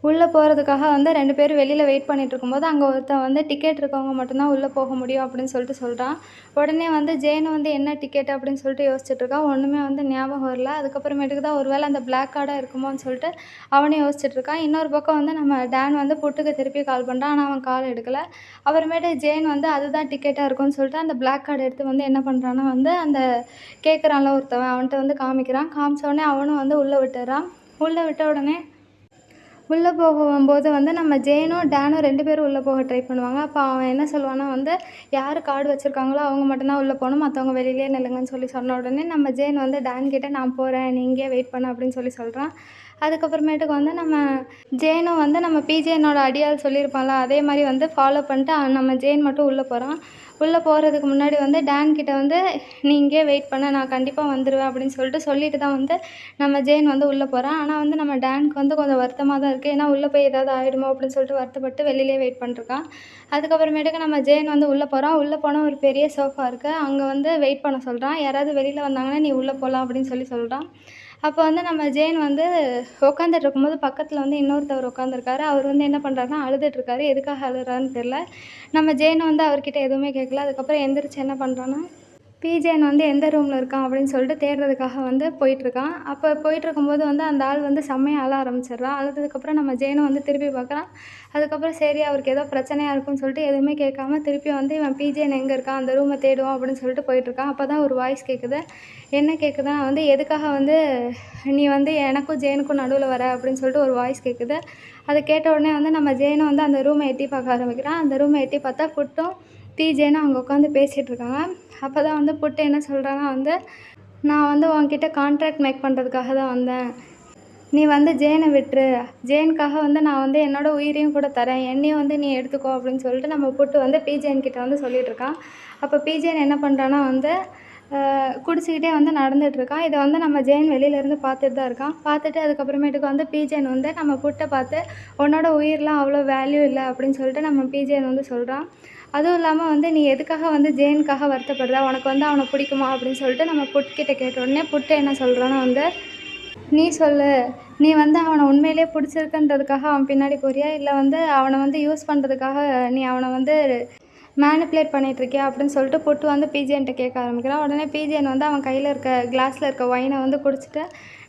S1: உள்ளே போகிறதுக்காக வந்து 2 பேரும் வெளியில் வெயிட் பண்ணிகிட்டு இருக்கும்போது, அங்கே ஒருத்தன் வந்து டிக்கெட் இருக்கவங்க மட்டும்தான் உள்ளே போக முடியும் அப்படின்னு சொல்லிட்டு சொல்கிறான். உடனே வந்து ஜெயின் வந்து என்ன டிக்கெட் அப்படின்னு சொல்லிட்டு யோசிச்சுட்ருக்கா. ஒன்றுமே வந்து ஞாபகம் வரல. அதுக்கப்புறமேட்டுக்கு தான் ஒரு வேளை அந்த பிளாக் கார்டாக இருக்குமோன்னு சொல்லிட்டு அவனும் யோசிச்சுட்ருக்கான். இன்னொரு பக்கம் வந்து நம்ம டான் வந்து புட்டுக்கு திருப்பி கால் பண்ணுறான். ஆனால் அவன் கால் எடுக்கலை. அப்புறமேட்டு ஜெயின் வந்து அதுதான் டிக்கெட்டாக இருக்கும்னு சொல்லிட்டு அந்த பிளாக் கார்டு எடுத்து வந்து என்ன பண்ணுறான்னா வந்து அந்த கேட்குறான்ல ஒருத்தவன், அவன்கிட்ட வந்து காமிக்கிறான். காமிச்ச உடனே அவனும் வந்து உள்ளே விட்டுறான். உள்ளே விட்ட உடனே உள்ளே போகும்போது வந்து நம்ம ஜெயினும் டானும் 2 பேரும் உள்ளே போக ட்ரை பண்ணுவாங்க. அப்போ அவன் என்ன சொல்லுவான்னா வந்து, யார் கார்டு வச்சுருக்காங்களோ அவங்க மட்டும்தான் உள்ளே போகணும், மற்றவங்க வெளியிலே நில்லுங்கன்னு சொல்லி சொன்ன உடனே நம்ம ஜெயின் வந்து டான் கிட்ட நான் போகிறேன், நீ இங்கேயே வெயிட் பண்ணு அப்படின்னு சொல்லி சொல்கிறான். அதுக்கப்புறமேட்டுக்கு வந்து நம்ம ஜெயினும் வந்து நம்ம பிஜேனோட அடியாள் சொல்லியிருப்பான்ல, அதே மாதிரி வந்து ஃபாலோ பண்ணிட்டு நம்ம ஜெயின் மட்டும் உள்ளே போகிறான். உள்ளே போகிறதுக்கு முன்னாடி வந்து டான் கிட்ட வந்து நீ இங்கேயே வெயிட் பண்ண, நான் கண்டிப்பாக வந்துடுவேன் அப்படின்னு சொல்லிட்டு தான் வந்து நம்ம ஜெயின் வந்து உள்ளே போகிறான். ஆனால் வந்து நம்ம டானுக்கு வந்து கொஞ்சம் வருத்தமாக தான் இருக்குது. ஏன்னா உள்ளே போய் ஏதாவது ஆகிடுமோ அப்படின்னு சொல்லிட்டு வருத்தப்பட்டு வெளியிலே வெயிட் பண்ணிருக்கான். அதுக்கப்புறமேட்டுக்கு நம்ம ஜெயின் வந்து உள்ளே போகிறான். உள்ளே போனால் ஒரு பெரிய சோஃபா இருக்குது. அங்கே வந்து வெயிட் பண்ண சொல்கிறான். யாராவது வெளியில் வந்தாங்கன்னா நீ உள்ளே போகலாம் அப்படின்னு சொல்கிறான். அப்போ வந்து நம்ம ஜெயின் வந்து உட்காந்துட்டு இருக்கும்போது பக்கத்தில் வந்து இன்னொருத்தவர் உட்காந்துருக்காரு. அவர் வந்து என்ன பண்ணுறாருன்னா அழுதுட்ருக்காரு. எதுக்காக அழுறான்னு தெரில. நம்ம ஜெயின் வந்து அவர்கிட்ட எதுவுமே கேட்கல. அதுக்கப்புறம் எந்திரிச்சு என்ன பண்ணுறான்னா, பிஜேன் வந்து எந்த ரூமில் இருக்கான் அப்படின்னு சொல்லிட்டு தேடுறதுக்காக வந்து போயிட்டுருக்கான். அப்போ போயிட்டுருக்கும்போது வந்து அந்த ஆள் வந்து செம்மையாக அழ ஆரம்பிச்சிடுறான். அழுததுக்கப்புறம் நம்ம ஜெயினும் வந்து திருப்பி பார்க்குறான். அதுக்கப்புறம் சரி அவருக்கு ஏதோ பிரச்சனையாக இருக்குன்னு சொல்லிட்டு எதுவுமே கேட்காம திருப்பி வந்து இவன் பிஜேன் எங்கே இருக்கான், அந்த ரூமை தேடுவோம் அப்படின்னு சொல்லிட்டு போயிட்டுருக்கான். அப்போ தான் ஒரு வாய்ஸ் கேட்குது. என்ன கேட்குதுன்னா வந்து, எதுக்காக வந்து நீ வந்து எனக்கும் ஜெயினுக்கும் நடுவில் வர அப்படின்னு சொல்லிட்டு ஒரு வாய்ஸ் கேட்குது. அதை கேட்ட உடனே வந்து நம்ம ஜெயினும் வந்து அந்த ரூமை எட்டி பார்க்க ஆரம்பிக்கிறான். அந்த ரூமை எட்டி பார்த்தா புட்டும் பிஜேனும் அங்கே உட்காந்து பேசிகிட்ருக்காங்க. அப்போ தான் வந்து புட்டு என்ன சொல்கிறான்னா வந்து, நான் வந்து உன்கிட்ட கான்ட்ராக்ட் மேக் பண்ணுறதுக்காக தான் வந்தேன், நீ வந்து ஜெயினை விட்டுரு, ஜெயினுக்காக வந்து நான் வந்து என்னோடய உயிரையும் கூட தரேன், என்னையும் வந்து நீ எடுத்துக்கோ அப்படின்னு சொல்லிட்டு நம்ம புட்டு வந்து பிஜேன் கிட்ட வந்து சொல்லிகிட்ருக்கான். அப்போ பிஜேன் என்ன பண்ணுறான்னா வந்து, குடிச்சிக்கிட்டே வந்து நடந்துகிட்ருக்கான். இதை வந்து நம்ம ஜெயின் வெளியிலேருந்து பார்த்துட்டு தான் இருக்கான். பார்த்துட்டு அதுக்கப்புறமேட்டுக்கு வந்து பிஜேன் வந்து நம்ம புட்டை பார்த்து உன்னோட உயிரெலாம் அவ்வளோ வேல்யூ இல்லை அப்படின்னு சொல்லிட்டு நம்ம பிஜேன் வந்து சொல்கிறான். அதுவும் இல்லாமல் வந்து நீ எதுக்காக வந்து ஜெயினுக்காக வருத்தப்படுற, உனக்கு வந்து அவனை பிடிக்குமா அப்படின்னு சொல்லிட்டு நம்ம புட்கிட்ட கேட்ட உடனே புட்டு என்ன சொல்கிறான்னா வந்து, நீ சொல்லு, நீ வந்து அவனை உண்மையிலே பிடிச்சிருக்குன்றதுக்காக அவன் பின்னாடி போறியா, இல்லை வந்து அவனை வந்து யூஸ் பண்ணுறதுக்காக நீ அவனை வந்து மேனிப்புலேட் பண்ணிகிட்ருக்கியா அப்படின்னு சொல்லிட்டு புட்டு வந்து பிஜிஎன்ட்ட கேட்க ஆரம்பிக்கிறான். உடனே பிஜிஎன் வந்து அவன் கையில் இருக்க கிளாஸில் இருக்க ஒயினை வந்து குடிச்சிட்டு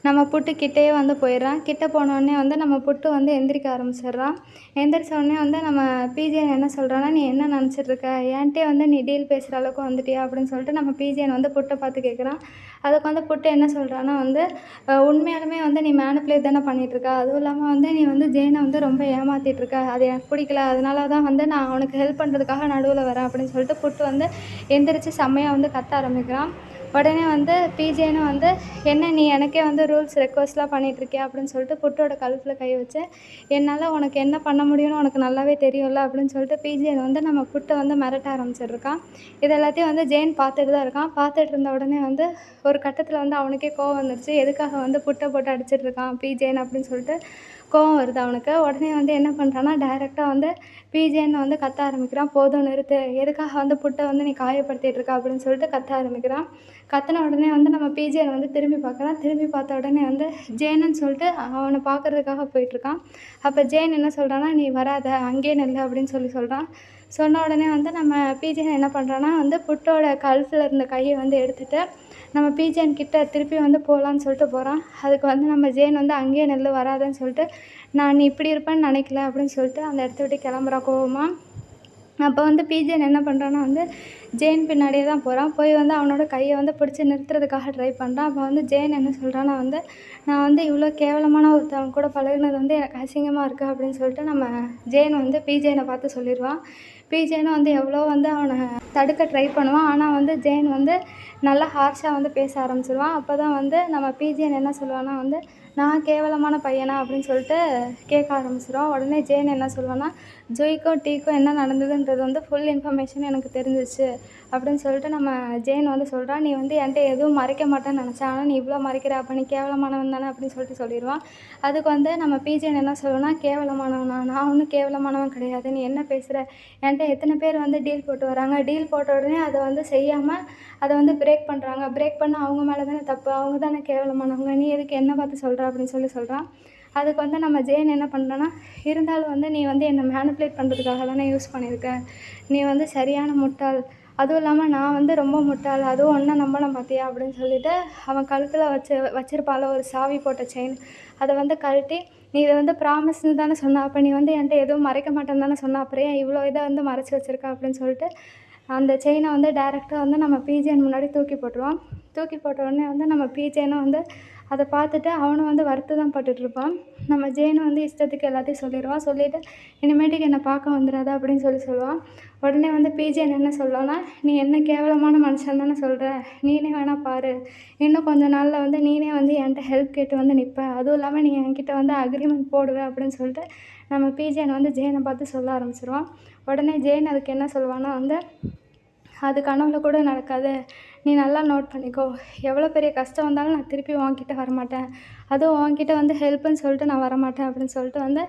S1: நம்ம புட்டு கிட்டேயே வந்து போயிடுறான். கிட்டே போனோடனே வந்து நம்ம புட்டு வந்து எந்திரிக்க ஆரம்பிச்சிடுறான். எந்திரிச்ச உடனே வந்து நம்ம பிஜிஎன் என்ன சொல்கிறான்னா, நீ என்ன நினச்சிட்ருக்க, என்கிட்டே வந்து நீ டீல் பேசுகிற அளவுக்கு வந்துட்டியா அப்படின்னு சொல்லிட்டு நம்ம பிஜிஎன் வந்து புட்டை பார்த்து கேட்குறான். அதுக்கு வந்து புட்டு என்ன சொல்கிறான்னா வந்து, உண்மையாலுமே வந்து நீ மேனிப்புலேட் தானே பண்ணிகிட்ருக்க, அதுவும் இல்லாமல் வந்து நீ வந்து ஜெயினை வந்து ரொம்ப ஏமாற்றிட்டுருக்க, அது எனக்கு பிடிக்கல, அதனால தான் வந்து நான் அவனுக்கு ஹெல்ப் பண்ணுறதுக்காக நடுவில் வரேன் அப்படின்னு சொல்லிட்டு புட்டு வந்து எந்திரிச்சு செம்மையாக வந்து கத்த ஆரம்பிக்கிறான். உடனே வந்து பிஜேன்னு வந்து, என்ன நீ எனக்கே வந்து ரூல்ஸ் ரெக்வஸ்ட்லாம் பண்ணிகிட்ருக்கியா அப்படின்னு சொல்லிட்டு புட்டோட கழுத்தில் கை வச்சு, என்னால் உனக்கு என்ன பண்ண முடியும்னு உனக்கு நல்லாவே தெரியும்ல அப்படின்னு சொல்லிட்டு பிஜேன் வந்து நம்ம புட்டை வந்து மிரட்ட ஆரம்பிச்சிட்ருக்கான். இது எல்லாத்தையும் வந்து ஜெயின் பார்த்துட்டு தான் இருக்கான். பார்த்துட்டு இருந்த உடனே வந்து ஒரு கட்டத்தில் வந்து அவனுக்கே கோவம் வந்துடுச்சு. எதுக்காக வந்து புட்டை போட்டு அடிச்சிட்ருக்கான் பிஜேன் அப்படின்னு சொல்லிட்டு கோவம் வருது அவனுக்கு. உடனே வந்து என்ன பண்ணுறான்னா, டைரெக்டாக வந்து பிஜேன்னு வந்து கத்த ஆரம்பிக்கிறான். போதும் நிறுத்து, எதுக்காக வந்து புட்டை வந்து நீ காயப்படுத்திகிட்ருக்க அப்படின்னு சொல்லிட்டு கத்த ஆரம்பிக்கிறான். கத்தின உடனே வந்து நம்ம பிஜேனை வந்து திரும்பி பார்க்குறான். திரும்பி பார்த்த உடனே வந்து ஜேனுன்னு சொல்லிட்டு அவனை பார்க்குறதுக்காக போயிட்டுருக்கான். அப்போ ஜேன் என்ன சொல்கிறான்னா, நீ வராத, அங்கேயே நில்லு அப்படின்னு சொல்கிறான். சொன்ன உடனே வந்து நம்ம பிஜேன் என்ன பண்ணுறான்னா வந்து புட்டோட கழுத்தில் இருந்த கையை வந்து எடுத்துகிட்டு நம்ம பிஜேன் கிட்ட திருப்பி வந்து போகலான்னு சொல்லிட்டு போகிறான். அதுக்கு வந்து நம்ம ஜேன் வந்து அங்கேயே நில்லு, வராதுன்னு சொல்லிட்டு, நான் நீ இப்படி இருப்பேன்னு நினைக்கல அப்படின்னு சொல்லிட்டு அந்த இடத்த விட்டு கிளம்புறான் கோவமாக. அப்போ வந்து பிஜேன் என்ன பண்ணுறான்னா வந்து ஜெயின் பின்னாடியே தான் போகிறான். போய் வந்து அவனோட கையை வந்து பிடிச்சி நிறுத்துறதுக்காக ட்ரை பண்ணுறான். அப்போ வந்து ஜெயின் என்ன சொல்கிறான்னா வந்து, நான் வந்து இவ்வளோ கேவலமான ஒருத்தவங்க கூட பழகுனது வந்து எனக்கு அசிங்கமாக இருக்குது அப்படின்னு சொல்லிட்டு நம்ம ஜெயின் வந்து பிஜேனை பார்த்து சொல்லிடுவான். பிஜேனும் வந்து எவ்வளோ வந்து அவனை தடுக்க ட்ரை பண்ணுவான். ஆனால் வந்து ஜெயின் வந்து நல்லா ஹார்ஷாக வந்து பேச ஆரம்பிச்சிடுவான். அப்போ தான் வந்து நம்ம பிஜேன் என்ன சொல்லுவான்னா வந்து, நான் கேவலமான பையனா அப்படின்னு சொல்லிட்டு கேட்க ஆரம்பிச்சிடுவான். உடனே ஜெயின் என்ன சொல்லுவான்னா, ஜூய்க்கும் டீக்கும் என்ன நடந்ததுன்றது வந்து ஃபுல் இன்ஃபர்மேஷன் எனக்கு தெரிஞ்சிச்சு அப்படின்னு சொல்லிட்டு நம்ம ஜெயின் வந்து சொல்கிறான். நீ வந்து என்கிட்ட எதுவும் மறைக்க மாட்டேன்னு நினச்சேன், ஆனால் நீ இவ்வளோ மறைக்கிற, அப்போ நீ கேவலமானவன் தானே அப்படின்னு சொல்லிட்டு சொல்லிடுவான். அதுக்கு வந்து நம்ம பிஜேன் என்ன சொல்லுவேன்னா, கேவலமானவனா, நான் ஒன்றும் கேவலமானவன் கிடையாது, நீ என்ன பேசுகிற, என்கிட்ட எத்தனை பேர் வந்து டீல் போட்டு வராங்க, டீல் போட்ட உடனே அதை வந்து செய்யாமல் அதை வந்து பிரேக் பண்ணுறாங்க, பிரேக் பண்ண அவங்க மேலே தானே தப்பு, அவங்க தானே கேவலமானவங்க, நீ எதுக்கு என்ன பார்த்து சொல்கிற அப்படின்னு சொல்கிறான். அதுக்கு வந்து நம்ம ஜெயின் என்ன பண்ணுறோன்னா, இருந்தாலும் வந்து நீ வந்து என்னை மேனிப்புலேட் பண்ணுறதுக்காக தானே யூஸ் பண்ணியிருக்க, நீ வந்து சரியான முட்டாள், அதுவும் இல்லாமல் நான் வந்து ரொம்ப முட்டாள், அதுவும் ஒன்றை நம்பணும் பார்த்தியா அப்படின்னு சொல்லிட்டு அவன் கழுத்தில் வச்சிருப்பாள் ஒரு சாவி போட்ட செயின், அதை வந்து கழட்டி, நீ இதை வந்து ப்ராமிஸ்ன்னு தானே சொன்ன, அப்போ நீ வந்து என்கிட்ட எதுவும் மறைக்க மாட்டேன்னு தானே சொன்ன, அப்புறம் ஏன் இவ்வளோ இதை வந்து மறைச்சி வச்சுருக்க அப்படின்னு சொல்லிட்டு அந்த செயினை வந்து டைரெக்டாக வந்து நம்ம பிஜேன் முன்னாடி தூக்கி போட்டுருவான். தூக்கி போட்ட உடனே வந்து நம்ம பிஜேனும் வந்து அதை பார்த்துட்டு அவனும் வந்து வருத்தம் பட்டுட்ருப்பான். நம்ம ஜெயினும் வந்து இஷ்டத்துக்கு எல்லாத்தையும் சொல்லிடுவான். சொல்லிவிட்டு இனிமேட்டுக்கு என்னை பார்க்க வந்துடாத அப்படின்னு சொல்லுவான். உடனே வந்து பிஜேன் என்ன சொல்லுவான்னா, நீ என்ன கேவலமான மனுஷன் தானே சொல்கிற, நீனே வேணால் பாரு, இன்னும் கொஞ்ச நாளில் வந்து நீனே வந்து என்கிட்ட ஹெல்ப் கேட்டு வந்து நிற்ப, அதுவும் இல்லாமல் நீ என்கிட்ட வந்து அக்ரிமெண்ட் போடுவேன் அப்படின்னு சொல்லிட்டு நம்ம பிஜேன் வந்து ஜெயினை பார்த்து சொல்ல ஆரம்பிச்சிருவான். உடனே ஜெயின் அதுக்கு என்ன சொல்லுவான்னா வந்து, அது கனவுல கூட நடக்காது, நீ நல்லா நோட் பண்ணிக்கோ, எவ்வளோ பெரிய கஷ்டம் வந்தாலும் நான் திருப்பி உன்கிட்ட வரமாட்டேன், அதுவும் உன்கிட்ட வந்து ஹெல்ப்புன்னு சொல்லிட்டு நான் வரமாட்டேன் அப்படின்னு சொல்லிட்டு வந்து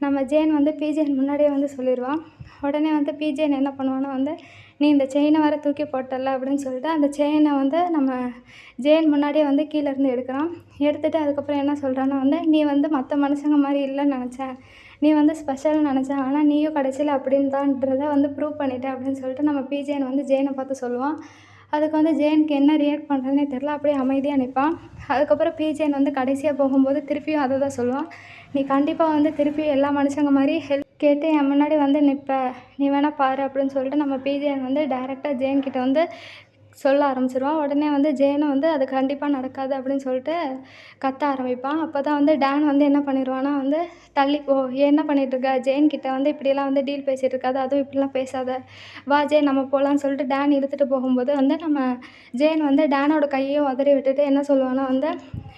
S1: நம்ம ஜெயின் வந்து பிஜேன் முன்னாடியே வந்து சொல்லிடுவான். உடனே வந்து பிஜேன் என்ன பண்ணுவான்னா வந்து, நீ இந்த செயினை வேறு தூக்கி போட்டல அப்படின்னு சொல்லிட்டு அந்த செயினை வந்து நம்ம ஜெயின் முன்னாடியே வந்து கீழேருந்து எடுக்கிறான். எடுத்துகிட்டு அதுக்கப்புறம் என்ன சொல்கிறான்னா வந்து, நீ வந்து மற்ற மனுஷங்க மாதிரி இல்லைன்னு நினச்சேன், நீ வந்து ஸ்பெஷல்னு நினச்சேன், ஆனால் நீயும் கடைசியில் அப்படின்னு தான்றதை வந்து ப்ரூவ் பண்ணிட்டேன் அப்படின்னு சொல்லிட்டு நம்ம பிஜேன் வந்து ஜெயினை பார்த்து சொல்லுவான். அதுக்கு வந்து ஜெயினுக்கு என்ன ரியாக்ட் பண்ணுறதுனே தெரில, அப்படியே அமைதியாக நிற்பான். அதுக்கப்புறம் பிஜேன் வந்து கடைசியாக போகும்போது திருப்பியும் அதை தான் சொல்லுவான், நீ கண்டிப்பாக வந்து திருப்பி எல்லா மனுஷங்க மாதிரி ஹெல்ப் கேட்டு என் முன்னாடி வந்து நிற்ப, நீ வேணால் பாரு அப்படின்னு சொல்லிட்டு நம்ம பிஜேன் வந்து டைரெக்டாக ஜெயின் கிட்ட வந்து சொல்ல ஆரம்பிச்சிருவான். உடனே வந்து ஜெயினும் வந்து அது கண்டிப்பாக நடக்காது அப்படின்னு சொல்லிட்டு கத்த ஆரம்பிப்பான். அப்போ தான் வந்து டான் வந்து என்ன பண்ணிடுவான்னா வந்து, தள்ளிப்போ, என்ன பண்ணிகிட்ருக்க, ஜெயின் கிட்ட வந்து இப்படியெல்லாம் வந்து டீல் பேசிகிட்டு இருக்காது, அதுவும் இப்படிலாம் பேசாத, வா ஜெயின் நம்ம போகலான்னு சொல்லிட்டு டான் இழுத்துட்டு போகும்போது வந்து நம்ம ஜெயின் வந்து டானோட கையையும் உதறி விட்டுட்டு என்ன சொல்லுவான்னா வந்து,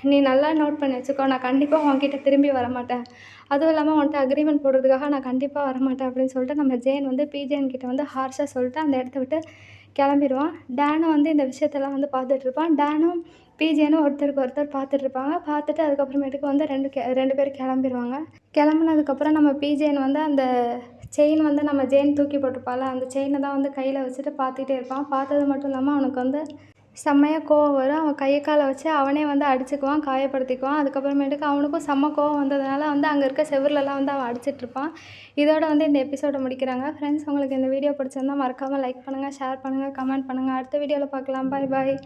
S1: நீ நல்லா நோட் பண்ணி வச்சுக்கோ, நான் கண்டிப்பாக உன்கிட்ட திரும்பி வரமாட்டேன், அதுவும் இல்லாமல் உன்கிட்ட அக்ரிமெண்ட் போடுறதுக்காக நான் கண்டிப்பாக வரமாட்டேன் அப்படின்னு சொல்லிட்டு நம்ம ஜெயின் வந்து பிஜேன் கிட்ட வந்து ஹார்ஷாக சொல்லிட்டு அந்த இடத்த விட்டு கிளம்பிடுவான். டேனும் வந்து இந்த விஷயத்தெல்லாம் வந்து பார்த்துட்ருப்பான். டேனும் பிஜேனும் ஒருத்தருக்கு ஒருத்தர் பார்த்துட்ருப்பாங்க. பார்த்துட்டு அதுக்கப்புறமேட்டுக்கு வந்து 2 பேரும் கிளம்பிடுவாங்க. கிளம்புனதுக்கப்புறம் நம்ம பிஜேன் வந்து அந்த செயின் வந்து நம்ம ஜேன் தூக்கி போட்டிருப்பாள்ல, அந்த செயினை தான் வந்து கையில் வச்சுட்டு பார்த்துட்டே இருப்பான். பார்த்தது மட்டும் இல்லாமல் அவனுக்கு வந்து செம்மையாக கோவம் வரும். அவன் கையை காலை வச்சு அவனே வந்து அடிச்சுக்குவான், காயப்படுத்திக்குவான். அதுக்கப்புறமேட்டுக்கு அவனுக்கும் செம்ம கோவம் வந்ததுனால வந்து அங்கே இருக்க செவுருலலாம் வந்து அவன் அடிச்சிட்ருப்பான். இதோட வந்து இந்த எபிசோடை முடிக்கிறாங்க. ஃப்ரெண்ட்ஸ், உங்களுக்கு இந்த வீடியோ பிடிச்சிருந்தா மறக்காமல் லைக் பண்ணுங்கள், ஷேர் பண்ணுங்கள், கமெண்ட் பண்ணுங்கள். அடுத்த வீடியோவில் பார்க்கலாம். பாய் பாய்.